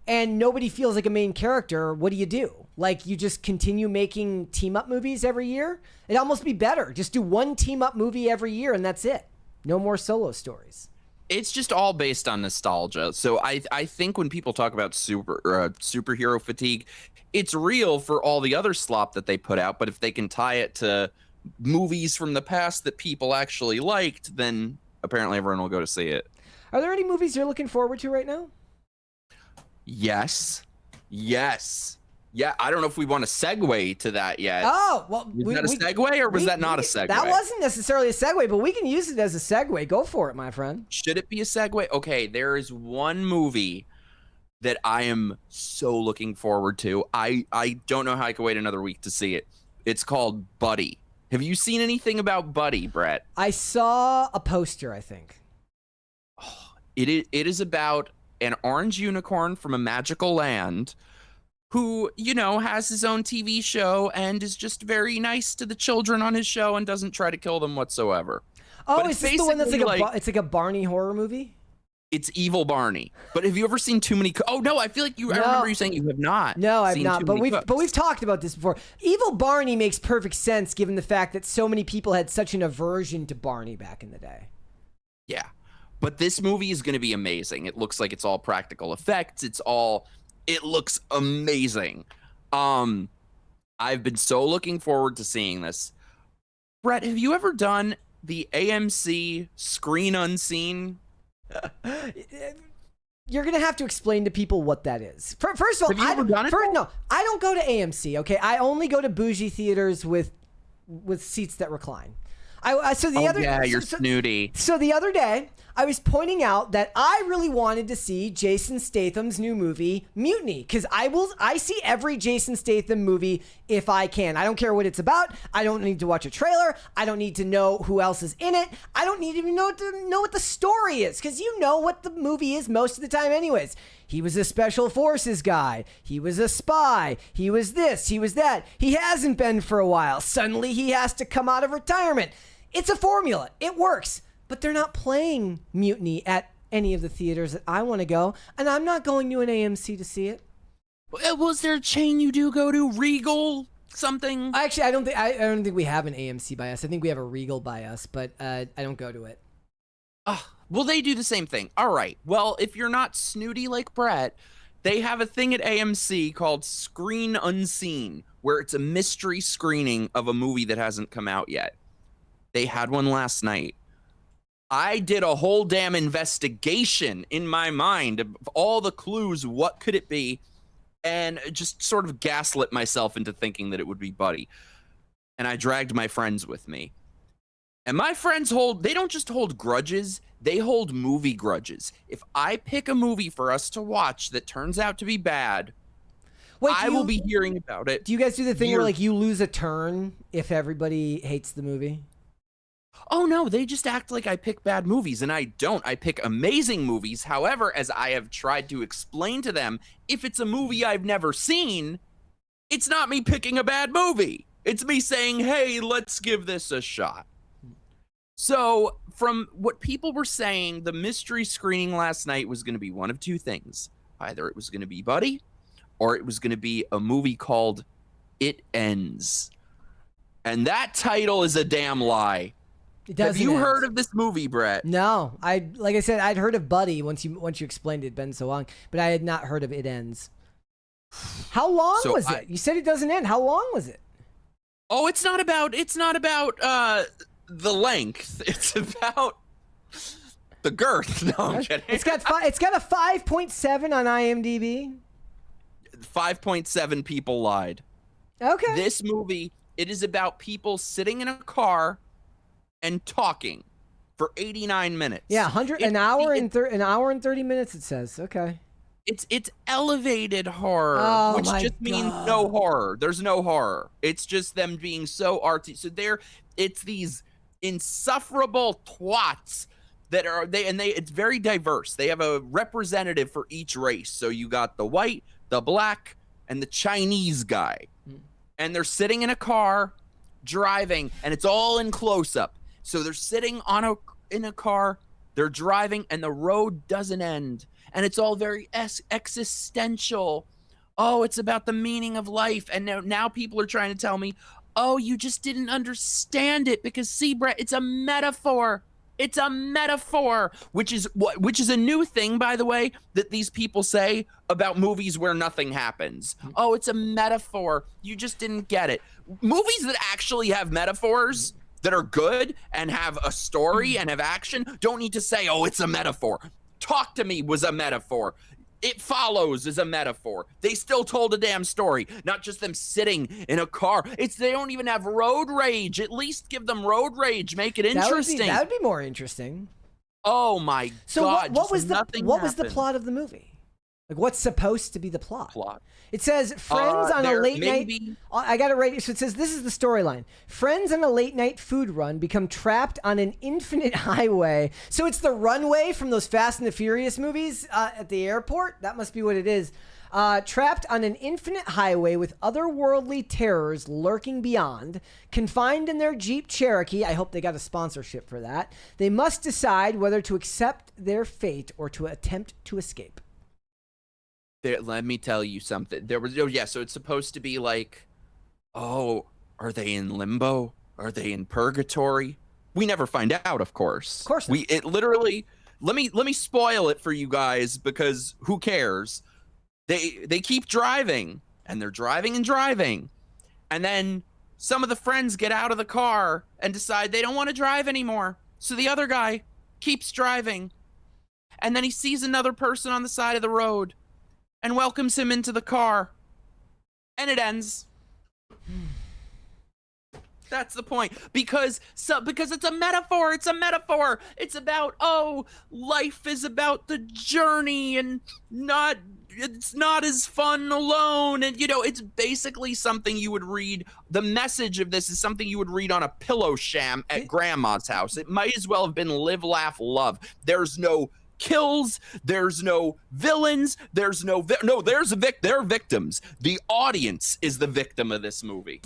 and nobody feels like a main character, what do you do? Like, you just continue making team-up movies every year? It'd almost be better. Just do one team-up movie every year and that's it. No more solo stories. It's just all based on nostalgia. So I think when people talk about superhero fatigue, it's real for all the other slop that they put out. But if they can tie it to movies from the past that people actually liked, then apparently everyone will go to see it. Are there any movies you're looking forward to right now? Yes. Yeah, I don't know if we want to segue to that yet. Oh, well. Was that a segue or was that not a segue? That wasn't necessarily a segue, but we can use it as a segue. Go for it, my friend. Should it be a segue? Okay, there is one movie that I am so looking forward to. I don't know how I can wait another week to see it. It's called Buddy. Have you seen anything about Buddy, Brett? I saw a poster, I think. Oh, it is about an orange unicorn from a magical land who, has his own TV show and is just very nice to the children on his show and doesn't try to kill them whatsoever. Oh, is this the one that's it's like a Barney horror movie? It's Evil Barney. But have you ever seen Too Many Cooks? Oh, no, I feel like I remember you saying you have not. No, I've not. But we've talked about this before. Evil Barney makes perfect sense given the fact that so many people had such an aversion to Barney back in the day. Yeah. But this movie is going to be amazing. It looks like it's all practical effects. It looks amazing. I've been so looking forward to seeing this. Brett, have you ever done the AMC screen unseen? You're gonna have to explain to people what that is. First of all, have you ever done it? No, I don't go to AMC. Okay, I only go to bougie theaters with seats that recline. You're snooty. So the other day, I was pointing out that I really wanted to see Jason Statham's new movie, Mutiny, because I see every Jason Statham movie if I can. I don't care what it's about. I don't need to watch a trailer. I don't need to know who else is in it. I don't need to even know what the story is, because you know what the movie is most of the time anyways. He was a special forces guy. He was a spy. He was this. He was that. He hasn't been for a while. Suddenly he has to come out of retirement. It's a formula. It works. But they're not playing Mutiny at any of the theaters that I want to go, and I'm not going to an AMC to see it. Was there a chain you do go to? Regal? Something? Actually, I don't think we have an AMC by us. I think we have a Regal by us, but I don't go to it. Well, they do the same thing. All right. Well, if you're not snooty like Brett, they have a thing at AMC called Screen Unseen, where it's a mystery screening of a movie that hasn't come out yet. They had one last night. I did a whole damn investigation in my mind of all the clues. What could it be? And just sort of gaslit myself into thinking that it would be Buddy. And I dragged my friends with me. And my friends they don't just hold grudges, they hold movie grudges. If I pick a movie for us to watch that turns out to be bad, I will be hearing about it. Do you guys do the thing where like you lose a turn if everybody hates the movie? Oh, no, they just act like I pick bad movies, and I don't. I pick amazing movies. However, as I have tried to explain to them, if it's a movie I've never seen, it's not me picking a bad movie. It's me saying, hey, let's give this a shot. So from what people were saying, the mystery screening last night was going to be one of two things. Either it was going to be Buddy, or it was going to be a movie called It Ends. And that title is a damn lie. Have you heard of this movie, Brett? No, like I said, I'd heard of Buddy once you explained it. It's been so long, but I had not heard of It Ends. How long was it? You said it doesn't end. How long was it? Oh, it's not about the length. It's about the girth. No, I'm kidding. It's got a 5.7 on IMDb. 5.7 people lied. Okay. This movie, it is about people sitting in a car and talking for 89 minutes. Yeah, an hour and 30 minutes. It says. Okay. It's elevated horror, which just means no horror. There's no horror. It's just them being so artsy. So it's these insufferable twats that it's very diverse. They have a representative for each race. So you got the white, the black, and the Chinese guy. And they're sitting in a car driving, and it's all in close up. So they're sitting in a car, they're driving, and the road doesn't end. And it's all very existential. Oh, it's about the meaning of life. And now people are trying to tell me, oh, you just didn't understand it because, see, Brett, it's a metaphor. It's a metaphor, which is a new thing, by the way, that these people say about movies where nothing happens. Oh, it's a metaphor. You just didn't get it. Movies that actually have metaphors that are good and have a story and have action don't need to say, oh, it's a metaphor. Talk to Me was a metaphor. It Follows is a metaphor. They still told a damn story, not just them sitting in a car. They don't even have road rage. At least give them road rage. Make it interesting. That would be more interesting. Oh my God! What was the plot of the movie? Like, what's supposed to be the plot? It says friends on a late night. I got it right. So it says this is the storyline. Friends on a late night food run become trapped on an infinite highway. So it's the runway from those Fast and the Furious movies at the airport. That must be what it is. Trapped on an infinite highway with otherworldly terrors lurking beyond, confined in their Jeep Cherokee. I hope they got a sponsorship for that. They must decide whether to accept their fate or to attempt to escape. Let me tell you something. So it's supposed to be like, oh, are they in limbo? Are they in purgatory? We never find out, of course. Of course not. It literally let me spoil it for you guys because who cares? They keep driving and they're driving and driving, and then some of the friends get out of the car and decide they don't want to drive anymore. So the other guy keeps driving, and then he sees another person on the side of the road and welcomes him into the car, and it ends. That's the point. Because it's a metaphor. It's a metaphor. It's about, life is about the journey and it's not as fun alone. And, it's basically something you would read. The message of this is something you would read on a pillow sham at grandma's house. It might as well have been Live, Laugh, Love. There's no kills, there's no villains, there are victims. The audience is the victim of this movie.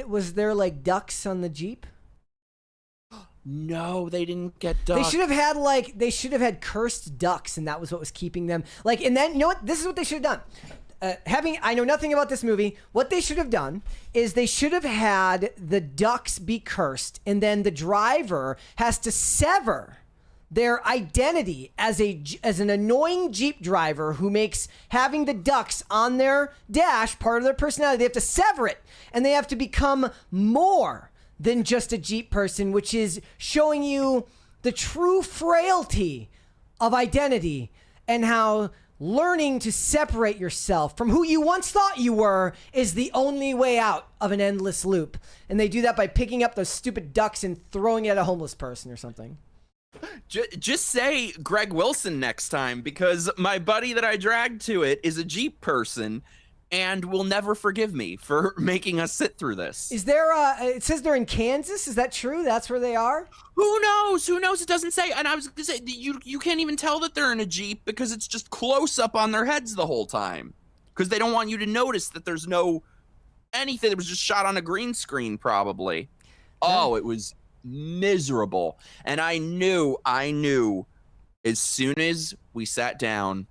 Was there like ducks on the Jeep? No, they didn't get ducks. They should have had cursed ducks, and that was what was keeping them. And then, you know what? This is what they should have done. I know nothing about this movie. What they should have done is they should have had the ducks be cursed, and then the driver has to sever their identity as an annoying Jeep driver who makes having the ducks on their dash part of their personality. They have to sever it, and they have to become more than just a Jeep person, which is showing you the true frailty of identity and how learning to separate yourself from who you once thought you were is the only way out of an endless loop. And they do that by picking up those stupid ducks and throwing it at a homeless person or something. Just say Greg Wilson next time, because my buddy that I dragged to it is a Jeep person and will never forgive me for making us sit through this. Is there it says they're in Kansas? Is that true? That's where they are? Who knows? It doesn't say. And I was gonna say, you can't even tell that they're in a Jeep because it's just close up on their heads the whole time, because they don't want you to notice that there's no anything. It was just shot on a green screen probably. Oh, it was miserable. And I knew as soon as we sat down,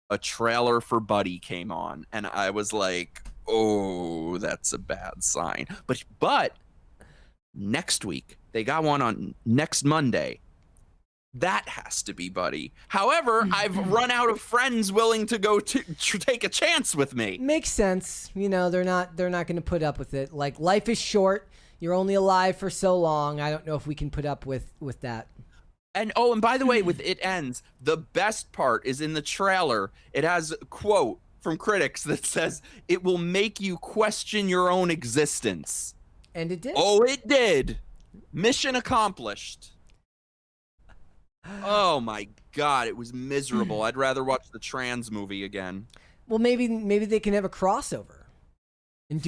a trailer for Buddy came on, and I was like, oh, that's a bad sign. But next week, they got one on next Monday. That has to be Buddy. However, I've run out of friends willing to go to take a chance with me. Makes sense. They're not going to put up with it. Like, life is short. You're only alive for so long. I don't know if we can put up with that. And by the way, with It Ends, the best part is in the trailer. It has a quote from critics that says, "It will make you question your own existence." And it did. Oh, it did. Mission accomplished. Oh my God, it was miserable. I'd rather watch the Trans movie again. Well, maybe they can have a crossover. And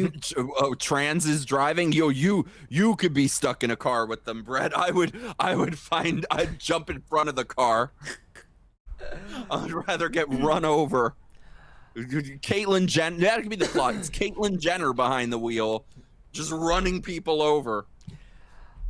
Trans is driving. You could be stuck in a car with them, Brett. I'd jump in front of the car. I'd rather get run over. Caitlyn Jenner. That could be the plot. It's Caitlyn Jenner behind the wheel, just running people over.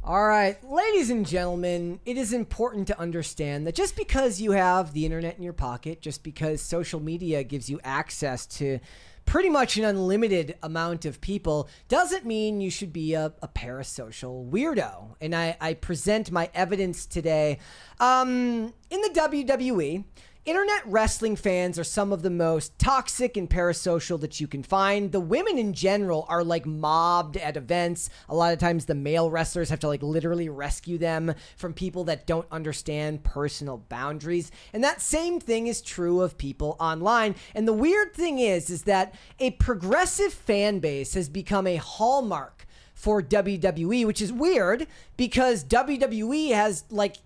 All right, ladies and gentlemen, it is important to understand that just because you have the internet in your pocket, just because social media gives you access to pretty much an unlimited amount of people, doesn't mean you should be a parasocial weirdo. And I present my evidence today. In the WWE, internet wrestling fans are some of the most toxic and parasocial that you can find. The women in general are like mobbed at events. A lot of times the male wrestlers have to like literally rescue them from people that don't understand personal boundaries. And that same thing is true of people online. And the weird thing is that a progressive fan base has become a hallmark for WWE, which is weird because WWE has like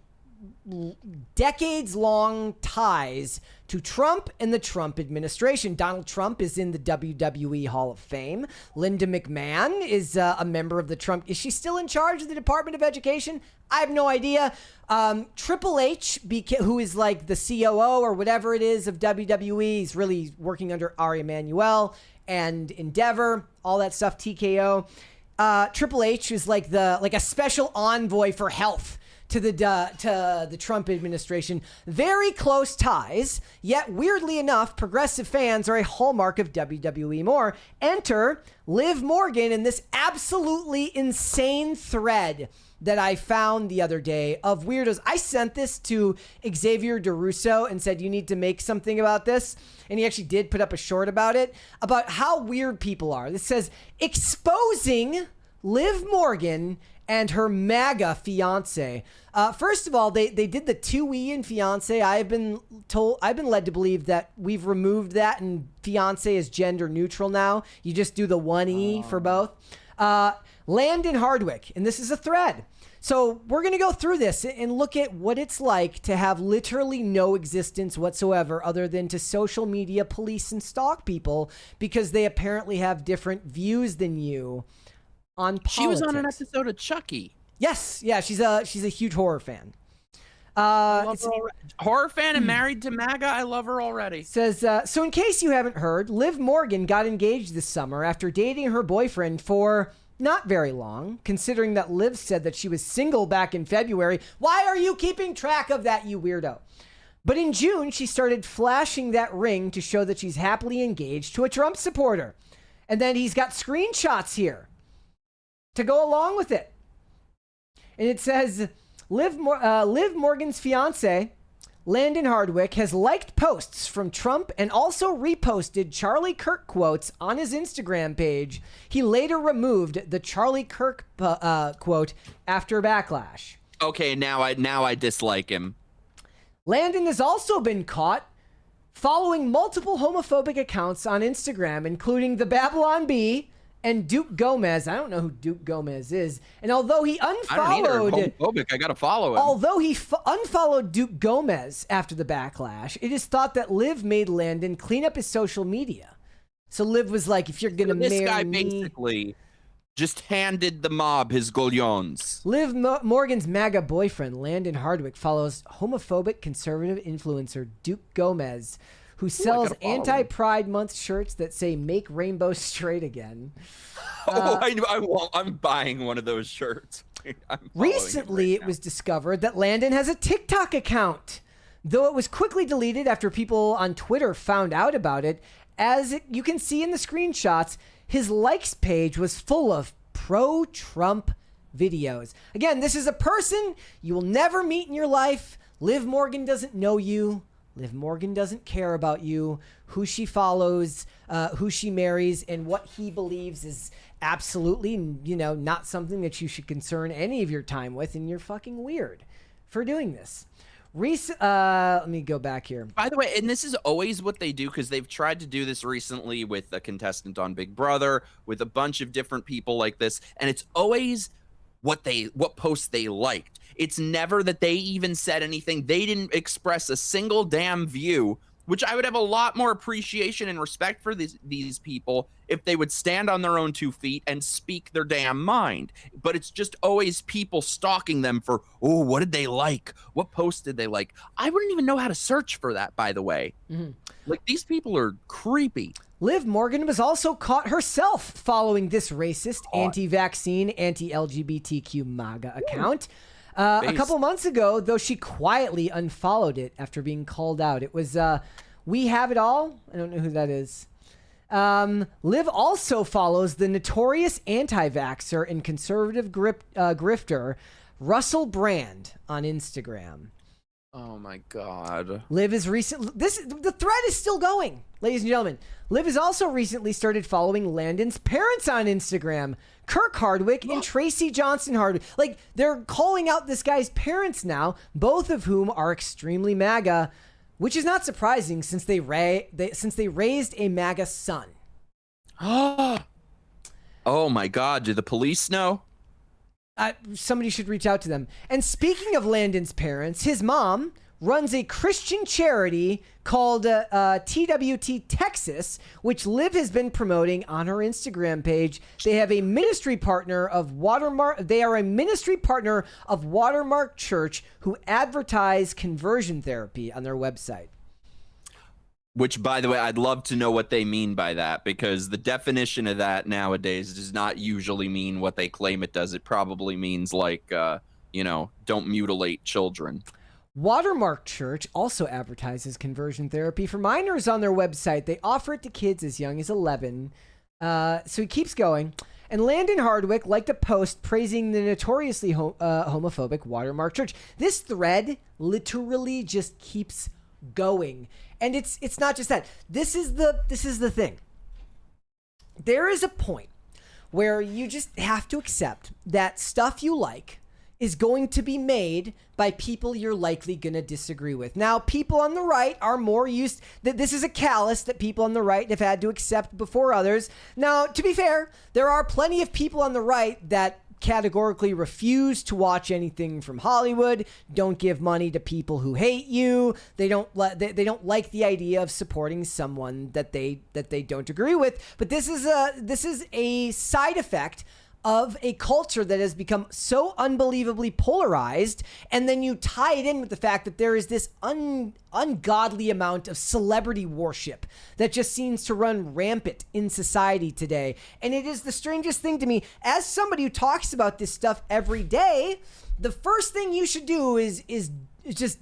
decades-long ties to Trump and the Trump administration. Donald Trump is in the WWE Hall of Fame. Linda McMahon is a member of the Trump. Is she still in charge of the Department of Education? I have no idea. Triple H, who is like the COO or whatever it is of WWE, he's really working under Ari Emanuel and Endeavor, all that stuff, TKO. Triple H is like a special envoy for health to the Trump administration. Very close ties, yet weirdly enough, progressive fans are a hallmark of WWE more. Enter Liv Morgan in this absolutely insane thread that I found the other day of weirdos. I sent this to Xavier DeRusso and said, you need to make something about this. And he actually did put up a short about it, about how weird people are. This says, exposing Liv Morgan and her MAGA fiance. First of all, they did the 2E in fiance. I've been led to believe that we've removed that and fiance is gender neutral now. You just do the 1E for both. Landon Hardwick, and this is a thread. So we're going to go through this and look at what it's like to have literally no existence whatsoever other than to social media police and stalk people because they apparently have different views than you on politics. She was on an episode of Chucky. Yes. Yeah, she's a huge horror fan. Horror fan and married to MAGA. I love her already. Says, so in case you haven't heard, Liv Morgan got engaged this summer after dating her boyfriend for not very long, considering that Liv said that she was single back in February. Why are you keeping track of that, you weirdo? But in June, she started flashing that ring to show that she's happily engaged to a Trump supporter. And then he's got screenshots here to go along with it. And it says, Liv Morgan's fiance, Landon Hardwick, has liked posts from Trump and also reposted Charlie Kirk quotes on his Instagram page. He later removed the Charlie Kirk quote after backlash. Okay, now I dislike him. Landon has also been caught following multiple homophobic accounts on Instagram, including the Babylon Bee and Duke Gomez. I don't know who Duke Gomez is. And although he unfollowed... I don't either. Homophobic. I gotta follow him. Although he unfollowed Duke Gomez after the backlash, it is thought that Liv made Landon clean up his social media. So Liv was like, if you're gonna marry me... This guy basically just handed the mob his golions. Liv Morgan's MAGA boyfriend, Landon Hardwick, follows homophobic conservative influencer Duke Gomez, who sells anti-Pride Month shirts that say "Make Rainbow Straight Again." I'm buying one of those shirts. Recently, it was discovered that Landon has a TikTok account, though it was quickly deleted after people on Twitter found out about it. You can see in the screenshots, his likes page was full of pro-Trump videos. Again, this is a person you will never meet in your life. Liv Morgan doesn't know you. Liv Morgan doesn't care about you, who she follows, who she marries, and what he believes is absolutely, not something that you should concern any of your time with, and you're fucking weird for doing this. Let me go back here. By the way, and this is always what they do, because they've tried to do this recently with a contestant on Big Brother, with a bunch of different people like this, and it's always what posts they liked. It's never that they even said anything. They didn't express a single damn view, which I would have a lot more appreciation and respect for these people if they would stand on their own 2 feet and speak their damn mind. But it's just always people stalking them for, oh, what did they like? What post did they like? I wouldn't even know how to search for that, by the way. Mm-hmm. Like, these people are creepy. Liv Morgan was also caught herself following this racist, anti-vaccine, anti-LGBTQ MAGA account. A couple months ago, though she quietly unfollowed it after being called out. It was We Have It All. I don't know who that is. Liv also follows the notorious anti-vaxxer and conservative grifter Russell Brand on Instagram. Oh my God. Liv is the thread is still going, ladies and gentlemen. Liv has also recently started following Landon's parents on Instagram, Kirk Hardwick and Tracy Johnson Hardwick. Like, they're calling out this guy's parents now, both of whom are extremely MAGA, which is not surprising since they raised a MAGA son. Oh my God. Do the police know? Somebody should reach out to them. And speaking of Landon's parents, his mom runs a Christian charity called TWT Texas, which Liv has been promoting on her Instagram page. They have a ministry partner of Watermark. They are a ministry partner of Watermark Church who advertise conversion therapy on their website. Which, by the way, I'd love to know what they mean by that, because the definition of that nowadays does not usually mean what they claim it does. It probably means like don't mutilate children. Watermark Church also advertises conversion therapy for minors on their website. They offer it to kids as young as 11. So he keeps going. And Landon Hardwick liked a post praising the notoriously homophobic Watermark Church. This thread literally just keeps going. And it's not just that. This is the thing. There is a point where you just have to accept that stuff you like is going to be made by people you're likely going to disagree with. Now, people on the right are more used that this is a callus that people on the right have had to accept before others. Now, to be fair, there are plenty of people on the right that categorically refuse to watch anything from Hollywood, don't give money to people who hate you. They don't like the idea of supporting someone that they don't agree with. But this is a side effect of a culture that has become so unbelievably polarized, and then you tie it in with the fact that there is this ungodly amount of celebrity worship that just seems to run rampant in society today. And it is the strangest thing to me, as somebody who talks about this stuff every day, the first thing you should do is just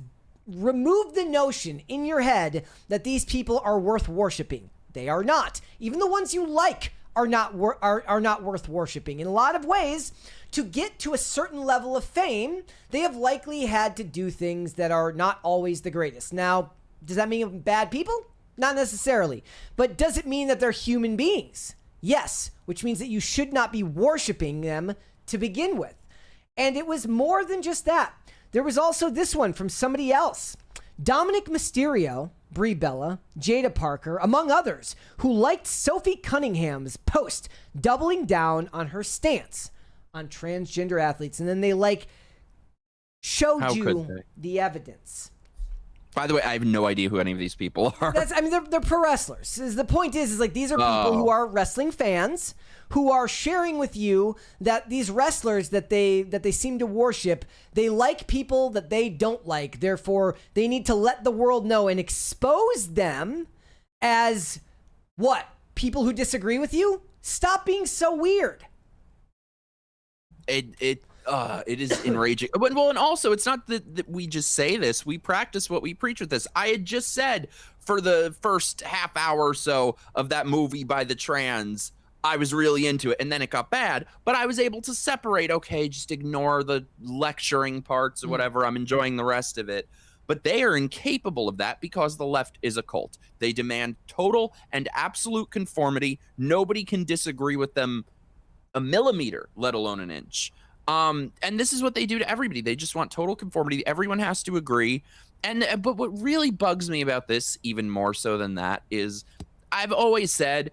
remove the notion in your head that these people are worth worshiping. They are not. Even the ones you like are not worth worshiping. In a lot of ways, to get to a certain level of fame, they have likely had to do things that are not always the greatest. Now, does that mean bad people? Not necessarily. But does it mean that they're human beings? Yes, which means that you should not be worshiping them to begin with. And it was more than just that. There was also this one from somebody else. Dominic Mysterio, Brie Bella, Jada Parker, among others, who liked Sophie Cunningham's post doubling down on her stance on transgender athletes. And then they showed you the evidence. By the way, I have no idea who any of these people are. They're pro wrestlers. The point is these are people who are wrestling fans who are sharing with you that these wrestlers that they seem to worship, they like people that they don't like. Therefore, they need to let the world know and expose them as what? People who disagree with you? Stop being so weird. It is enraging. Well, and also, it's not that we just say this. We practice what we preach with this. I had just said for the first half hour or so of that movie by the trans, I was really into it, and then it got bad. But I was able to separate, okay, just ignore the lecturing parts or whatever. I'm enjoying the rest of it. But they are incapable of that because the left is a cult. They demand total and absolute conformity. Nobody can disagree with them a millimeter, let alone an inch. And this is what they do to everybody. They just want total conformity. Everyone has to agree. But what really bugs me about this, even more so than that, is I've always said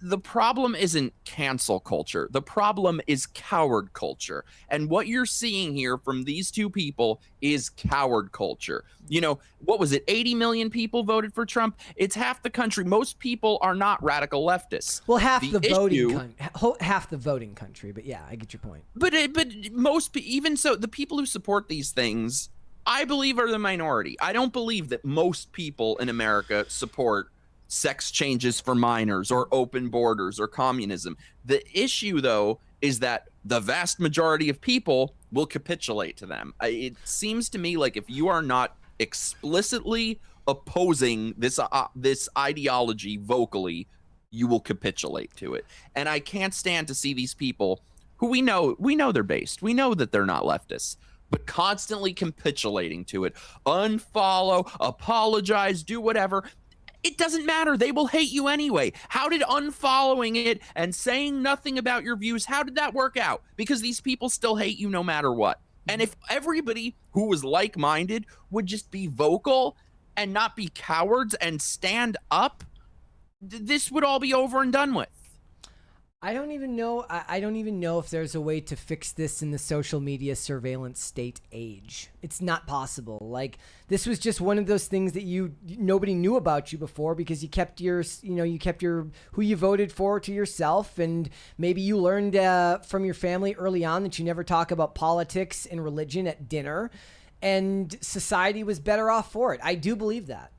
the problem isn't cancel culture. The problem is coward culture. And what you're seeing here from these two people is coward culture. What was it? 80 million people voted for Trump. It's half the country. Most people are not radical leftists. Well, half the voting country. But yeah, I get your point. But even so, the people who support these things, I believe, are the minority. I don't believe that most people in America support sex changes for minors or open borders or communism. The issue, though, is that the vast majority of people will capitulate to them. It seems to me like if you are not explicitly opposing this ideology vocally, you will capitulate to it. And I can't stand to see these people who we know they're based. We know that they're not leftists, but constantly capitulating to it. Unfollow, apologize, do whatever. It doesn't matter. They will hate you anyway. How did unfollowing it and saying nothing about your views, how did that work out? Because these people still hate you no matter what. And if everybody who was like-minded would just be vocal and not be cowards and stand up, this would all be over and done with. I don't even know. I don't even know if there's a way to fix this in the social media surveillance state age. It's not possible. This was just one of those things that nobody knew about you before because you kept your who you voted for to yourself, and maybe you learned from your family early on that you never talk about politics and religion at dinner, and society was better off for it. I do believe that.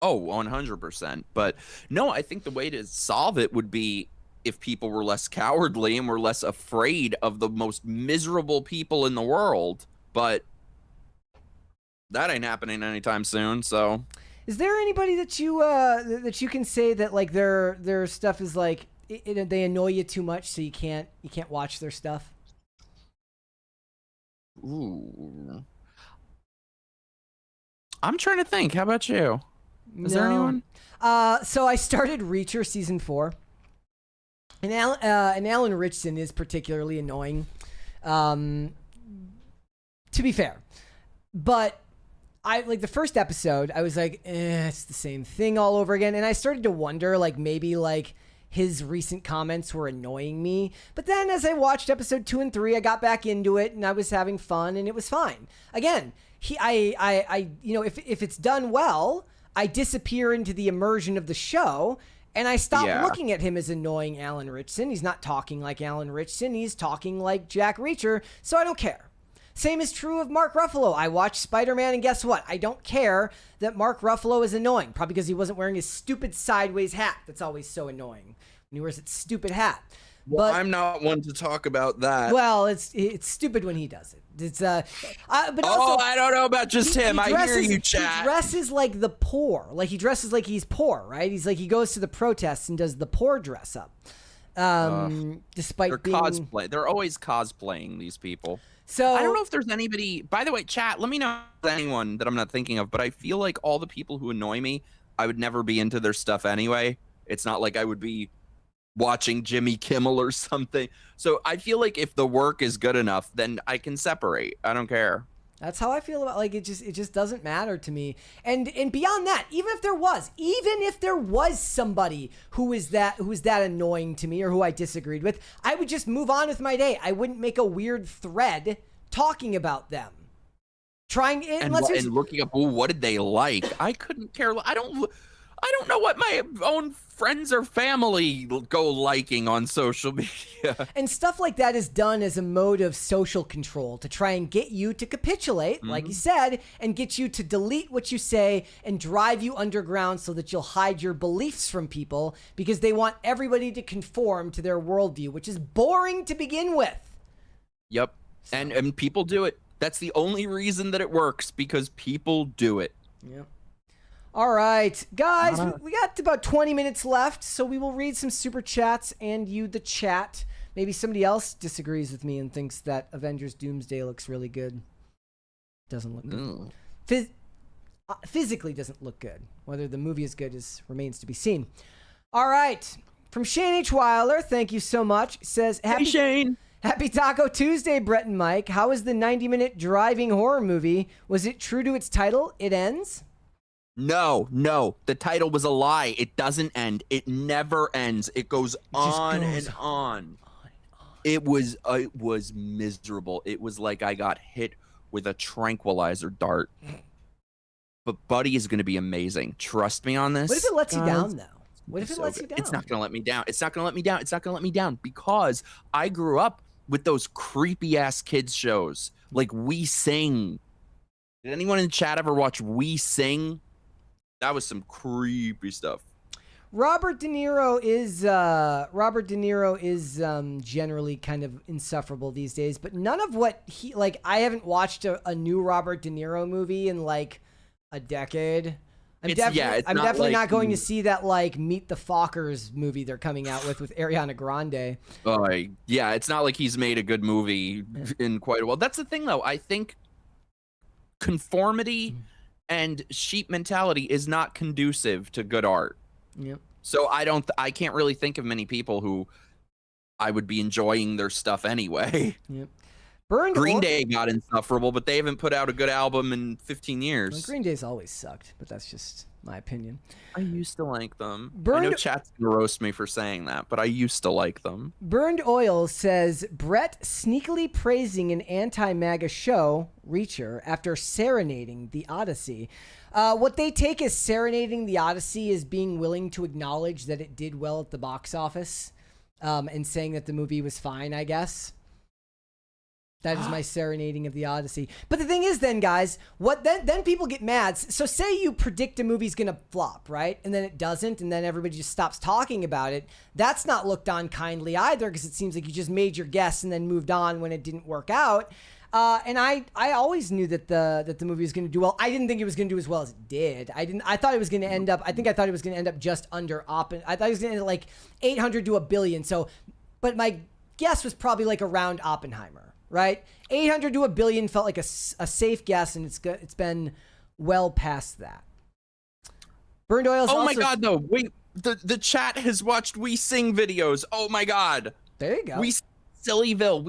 Oh, 100%. But no, I think the way to solve it would be, if people were less cowardly and were less afraid of the most miserable people in the world, but that ain't happening anytime soon. So, is there anybody that you can say that like their stuff is like they annoy you too much, so you can't watch their stuff? ooh, I'm trying to think. How about you? Is there anyone? So I started Reacher season 4, and Alan Richson is particularly annoying. To be fair, but I like the first episode. I was like, it's the same thing all over again, and I started to wonder, like maybe like his recent comments were annoying me. But then as I watched episode 2 and 3, I got back into it, and I was having fun, and it was fine. Again, if it's done well, I disappear into the immersion of the show, and I stop looking at him as annoying Alan Richson. He's not talking like Alan Richson. He's talking like Jack Reacher, so I don't care. Same is true of Mark Ruffalo. I watched Spider-Man, and guess what? I don't care that Mark Ruffalo is annoying, probably because he wasn't wearing his stupid sideways hat that's always so annoying when he wears that stupid hat. Well, I'm not one to talk about that. Well, it's stupid when he does it. It's but also, I don't know about just him. I hear you, chat. He dresses like the poor. Like he dresses like he's poor, right? He's like he goes to the protests and does the poor dress up. Despite cosplay, they're always cosplaying, these people. So I don't know if there's anybody. By the way, chat, let me know if there's anyone that I'm not thinking of. But I feel like all the people who annoy me, I would never be into their stuff anyway. It's not like I would be watching Jimmy Kimmel or something. So I feel like if the work is good enough, then I can separate. I don't care. That's how I feel about like it just doesn't matter to me. And beyond that, even if there was somebody who was that annoying to me or who I disagreed with, I would just move on with my day. I wouldn't make a weird thread talking about them. And looking up, what did they like? I couldn't care. I don't know what my own friends or family go liking on social media. And stuff like that is done as a mode of social control to try and get you to capitulate, like you said, and get you to delete what you say and drive you underground so that you'll hide your beliefs from people because they want everybody to conform to their worldview, which is boring to begin with. Yep. So. And people do it. That's the only reason that it works, because people do it. Yep. All right, guys, we got about 20 minutes left, so we will read some super chats and you the chat. Maybe somebody else disagrees with me and thinks that Avengers Doomsday looks really good. Doesn't look good. Physically doesn't look good. Whether the movie is good remains to be seen. All right, from Shane H. Weiler, thank you so much. Says, Hey, Shane. Happy Taco Tuesday, Brett and Mike. How is the 90-minute driving horror movie? Was it true to its title? It ends? No. The title was a lie. It doesn't end. It never ends. It goes on and on. It was miserable. It was like I got hit with a tranquilizer dart. But Buddy is going to be amazing. Trust me on this. What if it lets you down, though? What if it lets you down? It's not going to let me down. It's not going to let me down. It's not going to let me down because I grew up with those creepy-ass kids shows. Like We Sing. Did anyone in the chat ever watch We Sing? That was some creepy stuff. Robert De Niro is generally kind of insufferable these days, but none of what he like. I haven't watched a new Robert De Niro movie in like a decade. I'm definitely not going to see that like Meet the Fockers movie they're coming out with Ariana Grande. Yeah, it's not like he's made a good movie in quite a while. That's the thing, though. I think conformity and sheep mentality is not conducive to good art. Yep. So I can't really think of many people who I would be enjoying their stuff anyway. Yep. Green Day got insufferable, but they haven't put out a good album in 15 years. Well, Green Day's always sucked, but that's just my opinion. I used to like them. I know chat's gonna roast me for saying that, but I used to like them. Burned Oil says, Brett sneakily praising an anti-MAGA show, Reacher, after serenading the Odyssey. What they take as serenading the Odyssey is being willing to acknowledge that it did well at the box office and saying that the movie was fine, I guess. That is my serenading of the Odyssey. But the thing is then, guys, then people get mad. So say you predict a movie's going to flop, right? And then it doesn't, and then everybody just stops talking about it. That's not looked on kindly either, because it seems like you just made your guess and then moved on when it didn't work out. And I always knew that the movie was going to do well. I didn't think it was going to do as well as it did. I thought it was going to end up, I thought it was going to end up just under Oppenheimer. I thought it was going to end up like 800 to $1 billion. So, but my guess was probably like around Oppenheimer. Right, 800 to $1 billion felt like a safe guess, and it's been well past that. Burned Oils. Oh my God, though! Wait, the chat has watched We Sing videos. Oh my God! There you go. We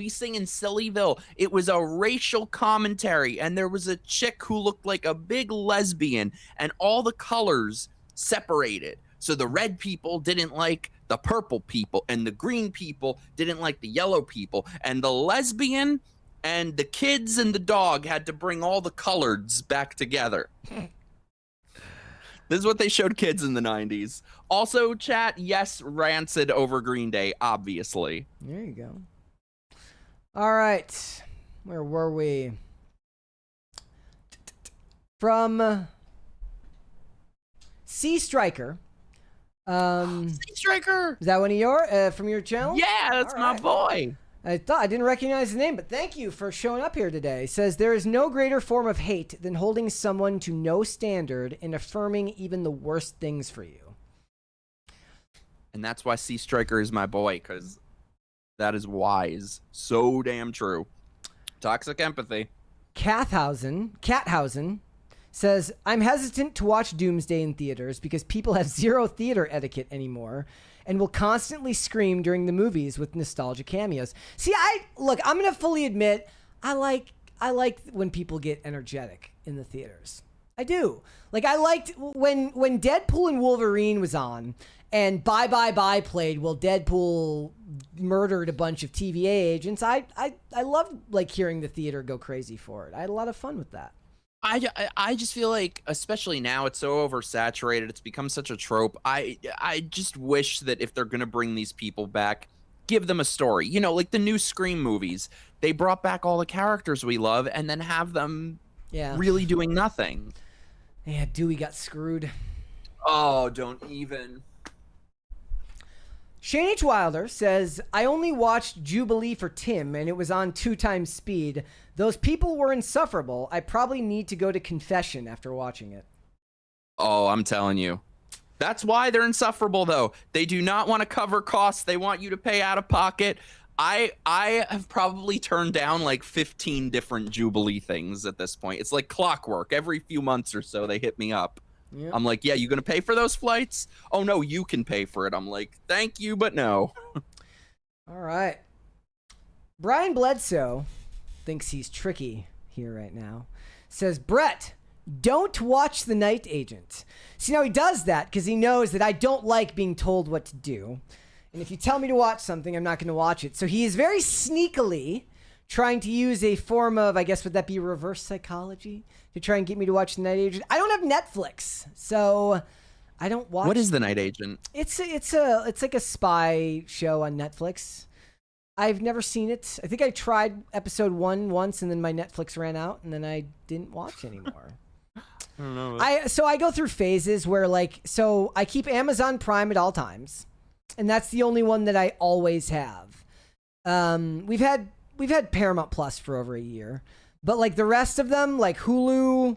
sing in Sillyville. It was a racial commentary, and there was a chick who looked like a big lesbian, and all the colors separated. So the red people didn't like the purple people, and the green people didn't like the yellow people, and the lesbian and the kids and the dog had to bring all the coloreds back together. This is what they showed kids in the 90s. Also, chat, yes, Rancid over Green Day, obviously. There you go. All right. Where were we? From Sea Striker. Sea Striker! Is that one of your from your channel? Yeah, that's my boy. I didn't recognize the name, but thank you for showing up here today. It says, there is no greater form of hate than holding someone to no standard and affirming even the worst things for you. And that's why Sea Striker is my boy, because that is wise. So damn true. Toxic empathy. Cathhausen says, I'm hesitant to watch Doomsday in theaters because people have zero theater etiquette anymore and will constantly scream during the movies with nostalgia cameos. See, I'm going to fully admit, I like when people get energetic in the theaters. I do. Like, I liked when Deadpool and Wolverine was on and Bye Bye Bye played while Deadpool murdered a bunch of TVA agents. I loved like hearing the theater go crazy for it. I had a lot of fun with that. I just feel like, especially now, it's so oversaturated. It's become such a trope. I just wish that if they're going to bring these people back, give them a story. You know, like the new Scream movies. They brought back all the characters we love and then have them really doing nothing. Yeah, Dewey got screwed. Oh, don't even. Shane H. Wilder says, I only watched Jubilee for Tim, and it was on 2x speed. Those people were insufferable. I probably need to go to confession after watching it. Oh, I'm telling you. That's why they're insufferable, though. They do not want to cover costs. They want you to pay out of pocket. I have probably turned down like 15 different Jubilee things at this point. It's like clockwork. Every few months or so, they hit me up. Yep. I'm like, yeah, you gonna pay for those flights? Oh no, you can pay for it. I'm like, thank you, but no. All right. Brian Bledsoe thinks he's tricky here right now. Says, Brett, don't watch The Night Agent. See, now he does that because he knows that I don't like being told what to do. And if you tell me to watch something, I'm not going to watch it. So he is very sneakily trying to use a form of, I guess, would that be reverse psychology? To try and get me to watch The Night Agent. I don't have Netflix, so I don't watch. What is The Night Agent? It's like a spy show on Netflix. I've never seen it. I think I tried episode 1 once, and then my Netflix ran out, and then I didn't watch anymore. I don't know. So I go through phases where so I keep Amazon Prime at all times, and that's the only one that I always have. We've had Paramount Plus for over a year. But like the rest of them, like Hulu,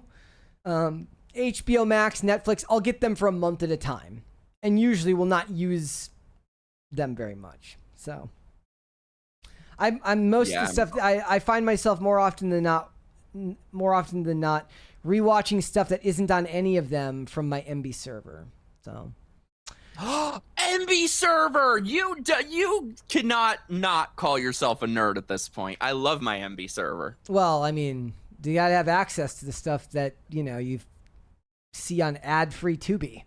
HBO Max, Netflix, I'll get them for a month at a time, and usually will not use them very much. So I'm most of the stuff. I find myself more often than not rewatching stuff that isn't on any of them from my MB server. So. MB server, you cannot not call yourself a nerd at this point. I love my MB server. Well, I mean, you gotta have access to the stuff that you see on ad-free Tubi.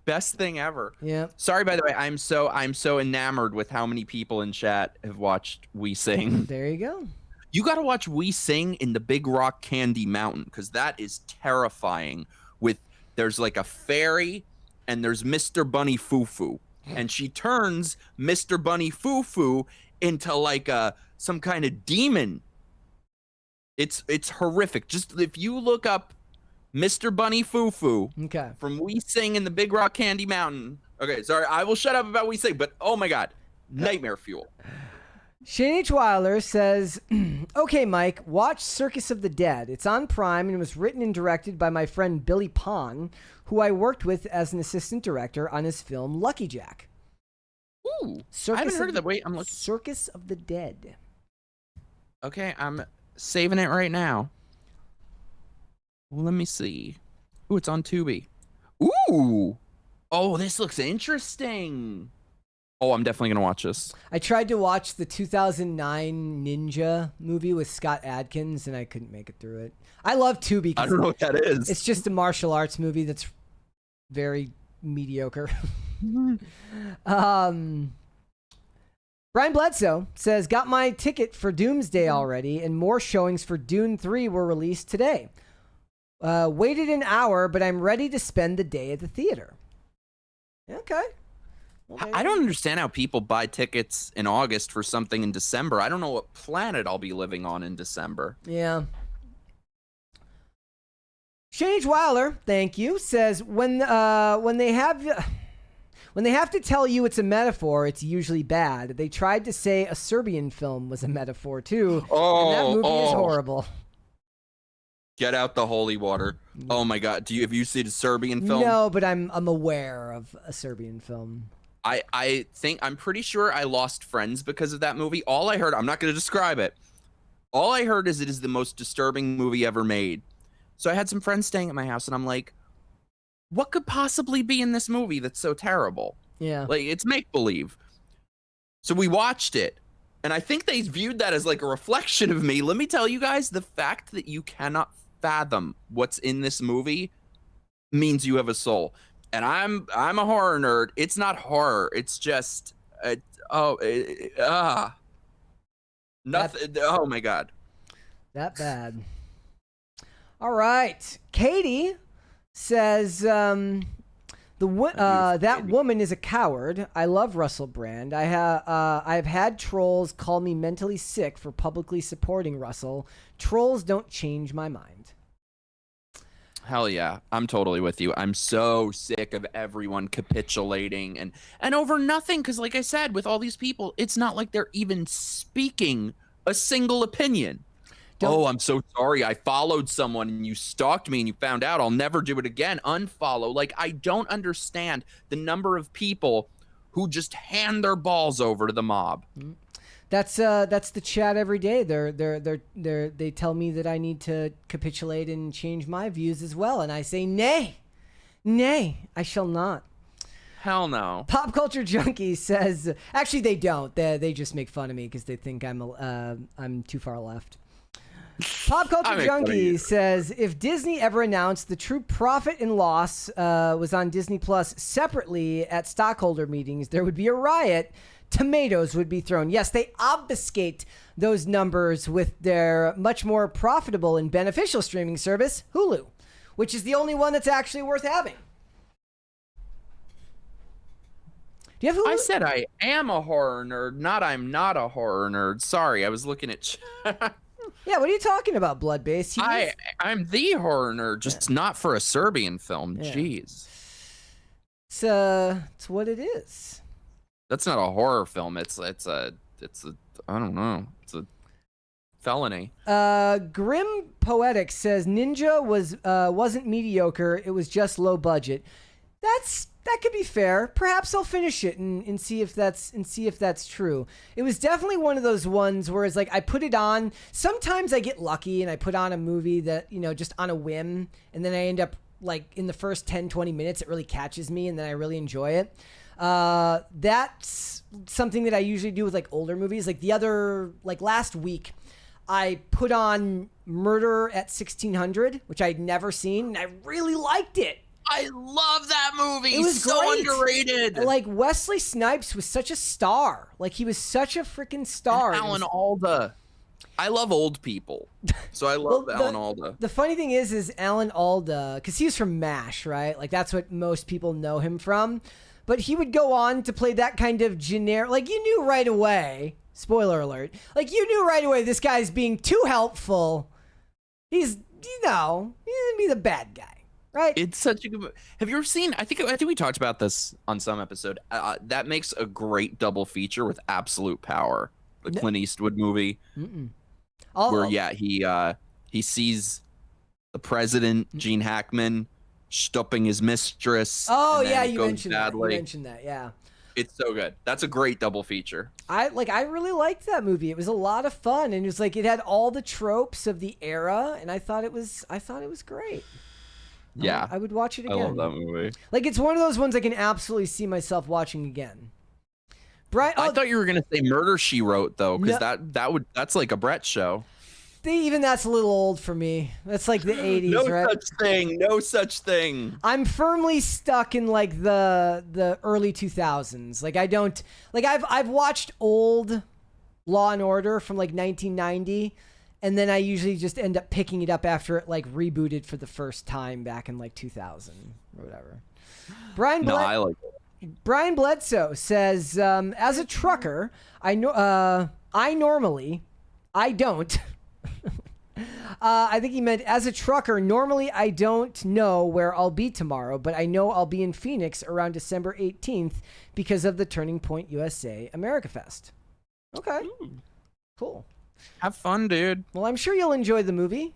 Best thing ever. Yeah. Sorry, by the way, I'm so enamored with how many people in chat have watched We Sing. There you go. You got to watch We Sing in the Big Rock Candy Mountain because that is terrifying. There's like a fairy. And there's Mr. Bunny Foo-Foo. And she turns Mr. Bunny Foo-Foo into like some kind of demon It's horrific. Just if you look up Mr. Bunny Foo Foo Okay. from We Sing in the Big Rock Candy Mountain. Okay, sorry, I will shut up about We Sing, but oh my god, nightmare fuel. Shane H. Weiler says, okay, Mike, watch Circus of the Dead. It's on Prime and was written and directed by my friend Billy Pon, who I worked with as an assistant director on his film Lucky Jack. Ooh, I haven't heard of that. Wait, I'm looking. Circus of the Dead. Okay, I'm saving it right now. Well, let me see. Ooh, it's on Tubi. Ooh. Oh, this looks interesting. Oh, I'm definitely going to watch this. I tried to watch the 2009 Ninja movie with Scott Adkins, and I couldn't make it through it. I love Tubi. I don't know what that is. It's just a martial arts movie that's very mediocre. Brian Bledsoe says, got my ticket for Doomsday already, and more showings for Dune 3 were released today. Waited an hour, but I'm ready to spend the day at the theater. Okay. Well, I don't understand how people buy tickets in August for something in December. I don't know what planet I'll be living on in December. Yeah. Shane H. Weiler, thank you, says when they have to tell you it's a metaphor, it's usually bad. They tried to say a Serbian film was a metaphor too, and that movie is horrible. Get out the holy water. Oh my god, have you seen a Serbian film? No, but I'm aware of a Serbian film. I'm pretty sure I lost friends because of that movie. All I heard, I'm not going to describe it. All I heard is it is the most disturbing movie ever made. So I had some friends staying at my house, and I'm like, what could possibly be in this movie that's so terrible? Yeah. Like, it's make-believe. So we watched it, and I think they viewed that as like a reflection of me. Let me tell you guys, the fact that you cannot fathom what's in this movie means you have a soul. And I'm a horror nerd. It's not horror. It's just nothing. Oh my god. That bad. All right. Katie says that woman is a coward. I love Russell Brand. I've had trolls call me mentally sick for publicly supporting Russell. Trolls don't change my mind. Hell yeah, I'm totally with you. I'm so sick of everyone capitulating and over nothing, because like I said, with all these people, it's not like they're even speaking a single opinion. Oh, I'm so sorry. I followed someone and you stalked me and you found out. I'll never do it again. Unfollow. Like, I don't understand the number of people who just hand their balls over to the mob. That's the chat every day. They tell me that I need to capitulate and change my views as well, and I say nay, I shall not. Hell no. Pop Culture Junkie says, actually they don't. They just make fun of me because they think I'm too far left. Pop Culture Junkie says, if Disney ever announced the true profit and loss was on Disney Plus separately at stockholder meetings, there would be a riot. Tomatoes would be thrown. Yes, they obfuscate those numbers with their much more profitable and beneficial streaming service, Hulu, which is the only one that's actually worth having. Do you have Hulu? I said I am a horror nerd, not I'm not a horror nerd. Sorry, I was looking at Yeah, what are you talking about, Bloodbase? I'm the horror nerd, just not for a Serbian film. Yeah. Jeez. It's what it is. That's not a horror film. It's a I don't know. It's a felony. Grim Poetic says Ninja wasn't mediocre. It was just low budget. That could be fair. Perhaps I'll finish it and see if that's true. It was definitely one of those ones where it's like I put it on. Sometimes I get lucky and I put on a movie that, just on a whim, and then I end up like in the first 10-20 minutes it really catches me and then I really enjoy it. That's something that I usually do with like older movies. Like last week, I put on Murder at 1600, which I'd never seen, and I really liked it. I love that movie. It was so great. Underrated. Like Wesley Snipes was such a star. Like he was such a freaking star. And Alan Alda. I love old people, so I love Alan Alda. The funny thing is Alan Alda, because he was from MASH, right? Like that's what most people know him from. But he would go on to play that kind of generic, like you knew right away, spoiler alert, like you knew right away this guy's being too helpful He's he's gonna be the bad guy, right? It's such a good. Have you ever seen? I think we talked about this on some episode. That makes a great double feature with Absolute Power, the Clint Eastwood movie, where he sees the president Gene Hackman stopping his mistress. Oh and then yeah, it you goes mentioned that. You badly. mentioned that. Yeah. It's so good. That's a great double feature. I really liked that movie. It was a lot of fun, and it was like it had all the tropes of the era, and I thought it was great. Yeah, I would watch it again. I love that movie. Like it's one of those ones I can absolutely see myself watching again. Brian, I thought you were gonna say Murder She Wrote though, because that's like a Brett show. Even that's a little old for me. That's like the 80s, No right? such thing. No such thing. I'm firmly stuck in like the early 2000s. Like I don't like I've watched old Law and Order from like 1990, and then I usually just end up picking it up after it like rebooted for the first time back in like 2000 or whatever. I like it. Brian Bledsoe says, as a trucker, I don't. I think he meant as a trucker, normally I don't know where I'll be tomorrow, but I know I'll be in Phoenix around December 18th because of the Turning Point USA America Fest. Okay. Cool. Have fun, dude. Well, I'm sure you'll enjoy the movie.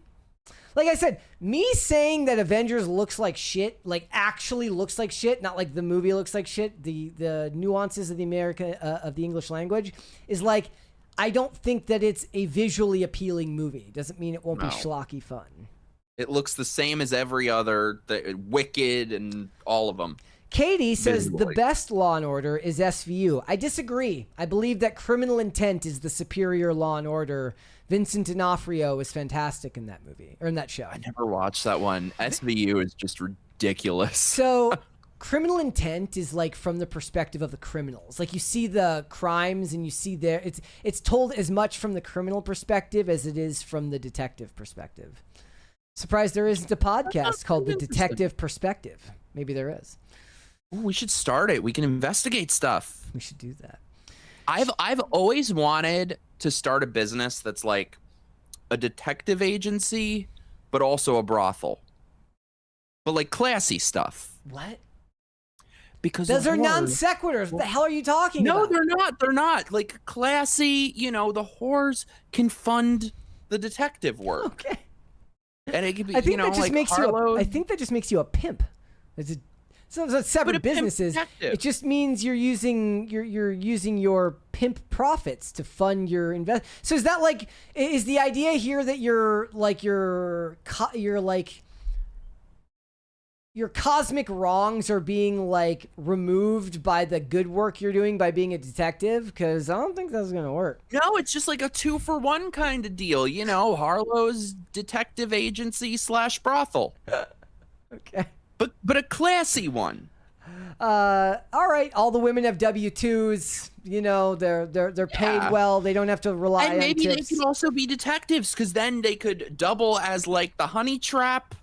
Like I said, me saying that Avengers looks like shit, like actually looks like shit, not like the movie looks like shit, the nuances of the English language is like, I don't think that it's a visually appealing movie. Doesn't mean it won't be schlocky fun. It looks the same as every other, Wicked and all of them. Katie says Visually. the best Law and Order is SVU. I disagree. I believe that Criminal Intent is the superior Law and Order. Vincent D'Onofrio is fantastic in that movie, or in that show. I never watched that one. SVU is just ridiculous. So Criminal Intent is like from the perspective of the criminals. Like you see the crimes and you see it's told as much from the criminal perspective as it is from the detective perspective. Surprised there isn't a podcast called The Detective Perspective. Maybe there is. Ooh, we should start it. We can investigate stuff. We should do that. I've always wanted to start a business that's like a detective agency, but also a brothel. But like classy stuff. What? Because those are non sequiturs. What the hell are you talking about? No, they're not. They're not. Like classy, the whores can fund the detective work. Okay. And it could be, I think that just like makes Harlow. I think that just makes you a pimp. So it's separate businesses. It just means you're using your pimp profits to fund your invest. So is that like is the idea here that your cosmic wrongs are being like removed by the good work you're doing by being a detective? Because I don't think that's gonna work. No, it's just like a 2-for-1 kind of deal. Harlow's detective agency / brothel. Okay. But a classy one. All right. All the women have W-2s. They're paid well. They don't have to rely and maybe on tips. they could also be detectives, because then they could double as like the honey trap.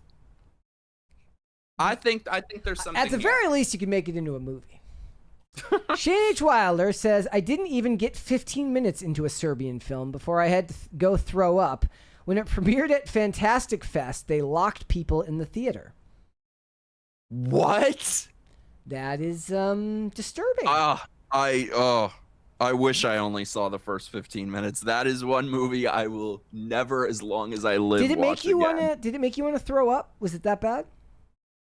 I think there's something. At the very least, you can make it into a movie. Shane H. Wilder says, I didn't even get 15 minutes into a Serbian film before I had to go throw up. When it premiered at Fantastic Fest, they locked people in the theater. What? That is disturbing. I wish I only saw the first 15 minutes. That is one movie I will never, as long as I live, Did it make you again. Did it make you want to throw up? Was it that bad?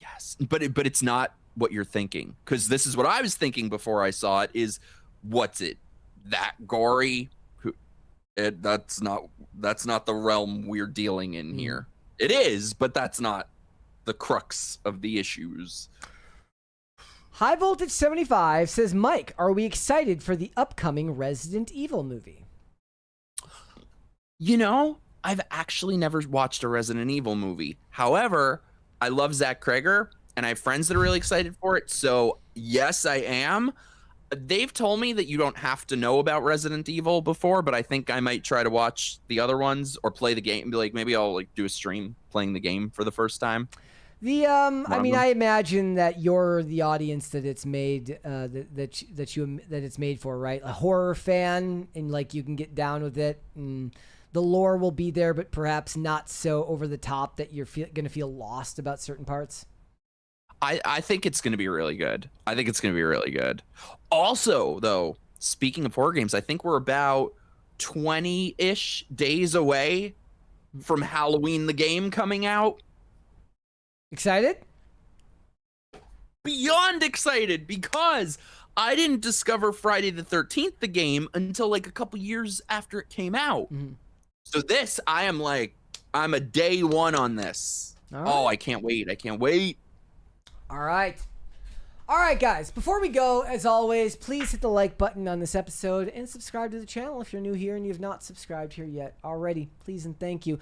Yes, but it's not what you're thinking, because this is what I was thinking before I saw it. Is what's it that gory? That's not the realm we're dealing in here. It is, but that's not the crux of the issues. High Voltage 75 says, Mike, are we excited for the upcoming Resident Evil movie? I've actually never watched a Resident Evil movie. However, I love Zach Kreger, and I have friends that are really excited for it. So yes, I am. They've told me that you don't have to know about Resident Evil before, but I think I might try to watch the other ones or play the game. Be like, maybe I'll do a stream playing the game for the first time. I imagine that you're the audience that it's made, that it's made for, right? A horror fan, and like you can get down with it, and the lore will be there, but perhaps not so over the top that you're going to feel lost about certain parts? I think it's going to be really good. I think it's going to be really good. Also, though, speaking of horror games, I think we're about 20-ish days away from Halloween the game coming out. Excited? Beyond excited, because I didn't discover Friday the 13th the game until like a couple years after it came out. Mm-hmm. So this, I'm a day one on this. All right. Oh, I can't wait. I can't wait. All right. All right, guys. Before we go, as always, please hit the like button on this episode and subscribe to the channel if you're new here and you have not subscribed here yet already. Please and thank you.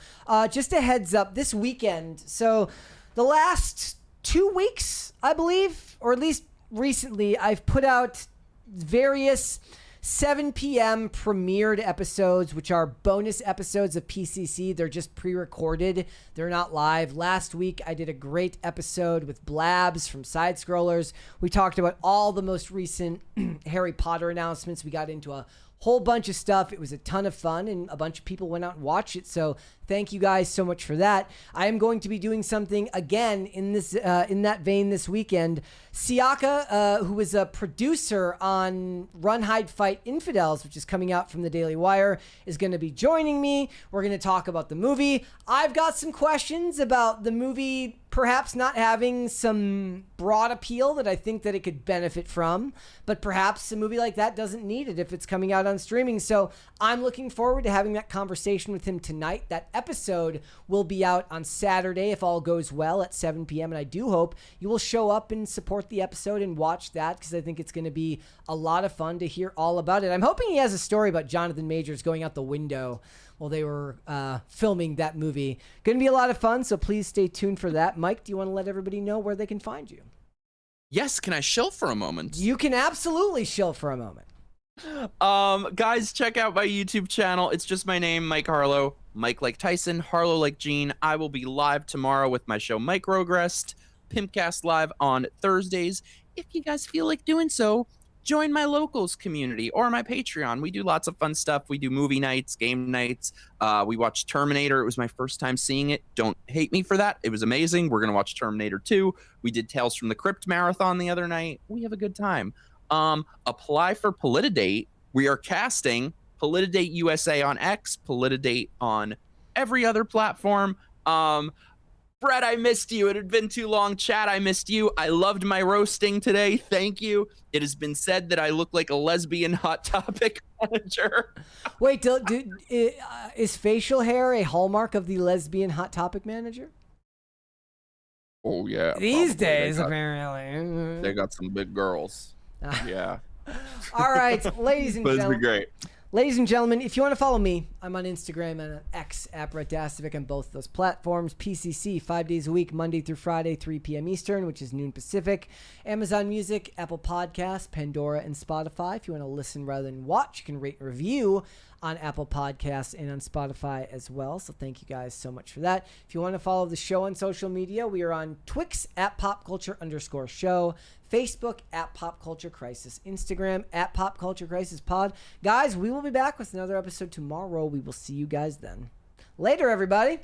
Just a heads up, this weekend, so the last 2 weeks, I believe, or at least recently, I've put out various 7 p.m. premiered episodes, which are bonus episodes of PCC. They're just pre-recorded. They're not live. Last week, I did a great episode with Blabs from Side Scrollers. We talked about all the most recent Harry Potter announcements. We got into a whole bunch of stuff. It was a ton of fun, and a bunch of people went out and watched it. So thank you guys so much for that. I am going to be doing something again in this in that vein this weekend. Siaka, who is a producer on Run, Hide, Fight, Infidels, which is coming out from the Daily Wire, is going to be joining me. We're going to talk about the movie. I've got some questions about the movie perhaps not having some broad appeal that I think that it could benefit from, but perhaps a movie like that doesn't need it if it's coming out on streaming. So I'm looking forward to having that conversation with him tonight. That episode will be out on Saturday if all goes well at 7 p.m. And I do hope you will show up and support the episode and watch that, because I think it's going to be a lot of fun to hear all about it. I'm hoping he has a story about Jonathan Majors going out the window while they were filming that movie. Going to be a lot of fun, so please stay tuned for that. Mike, do you want to let everybody know where they can find you? Yes, can I shill for a moment? You can absolutely shill for a moment. Guys, check out my YouTube channel. It's just my name, Mike Harlow. Mike like Tyson, Harlow like Gene. I will be live tomorrow with my show Microgressed, Pimpcast live on Thursdays. If you guys feel like doing so, join my locals community or my Patreon. We do lots of fun stuff. We do movie nights, game nights. We watched Terminator. It was my first time seeing it. Don't hate me for that. It was amazing. We're going to watch Terminator 2. We did Tales from the Crypt marathon the other night. We have a good time. Apply for Politidate. We are casting Politidate USA on X, Politidate on every other platform. Brett, I missed you. It had been too long. Chad, I missed you. I loved my roasting today. Thank you. It has been said that I look like a lesbian Hot Topic manager. Wait, is facial hair a hallmark of the lesbian Hot Topic manager? Oh, yeah. These days, apparently. They got some big girls. Yeah. All right, ladies and But it's gentlemen. been great. Ladies and gentlemen, if you want to follow me, I'm on Instagram and on X at Brett Dastovic on both of those platforms. PCC 5 days a week, Monday through Friday, 3 p.m. Eastern, which is noon Pacific. Amazon Music, Apple Podcasts, Pandora, and Spotify. If you want to listen rather than watch, you can rate and review on Apple Podcasts and on Spotify as well. So thank you guys so much for that. If you want to follow the show on social media, we are on Twix at popculture_show, Facebook at Pop Culture Crisis, Instagram at Pop Culture Crisis Pod. Guys, we will be back with another episode tomorrow. We will see you guys then. Later, everybody.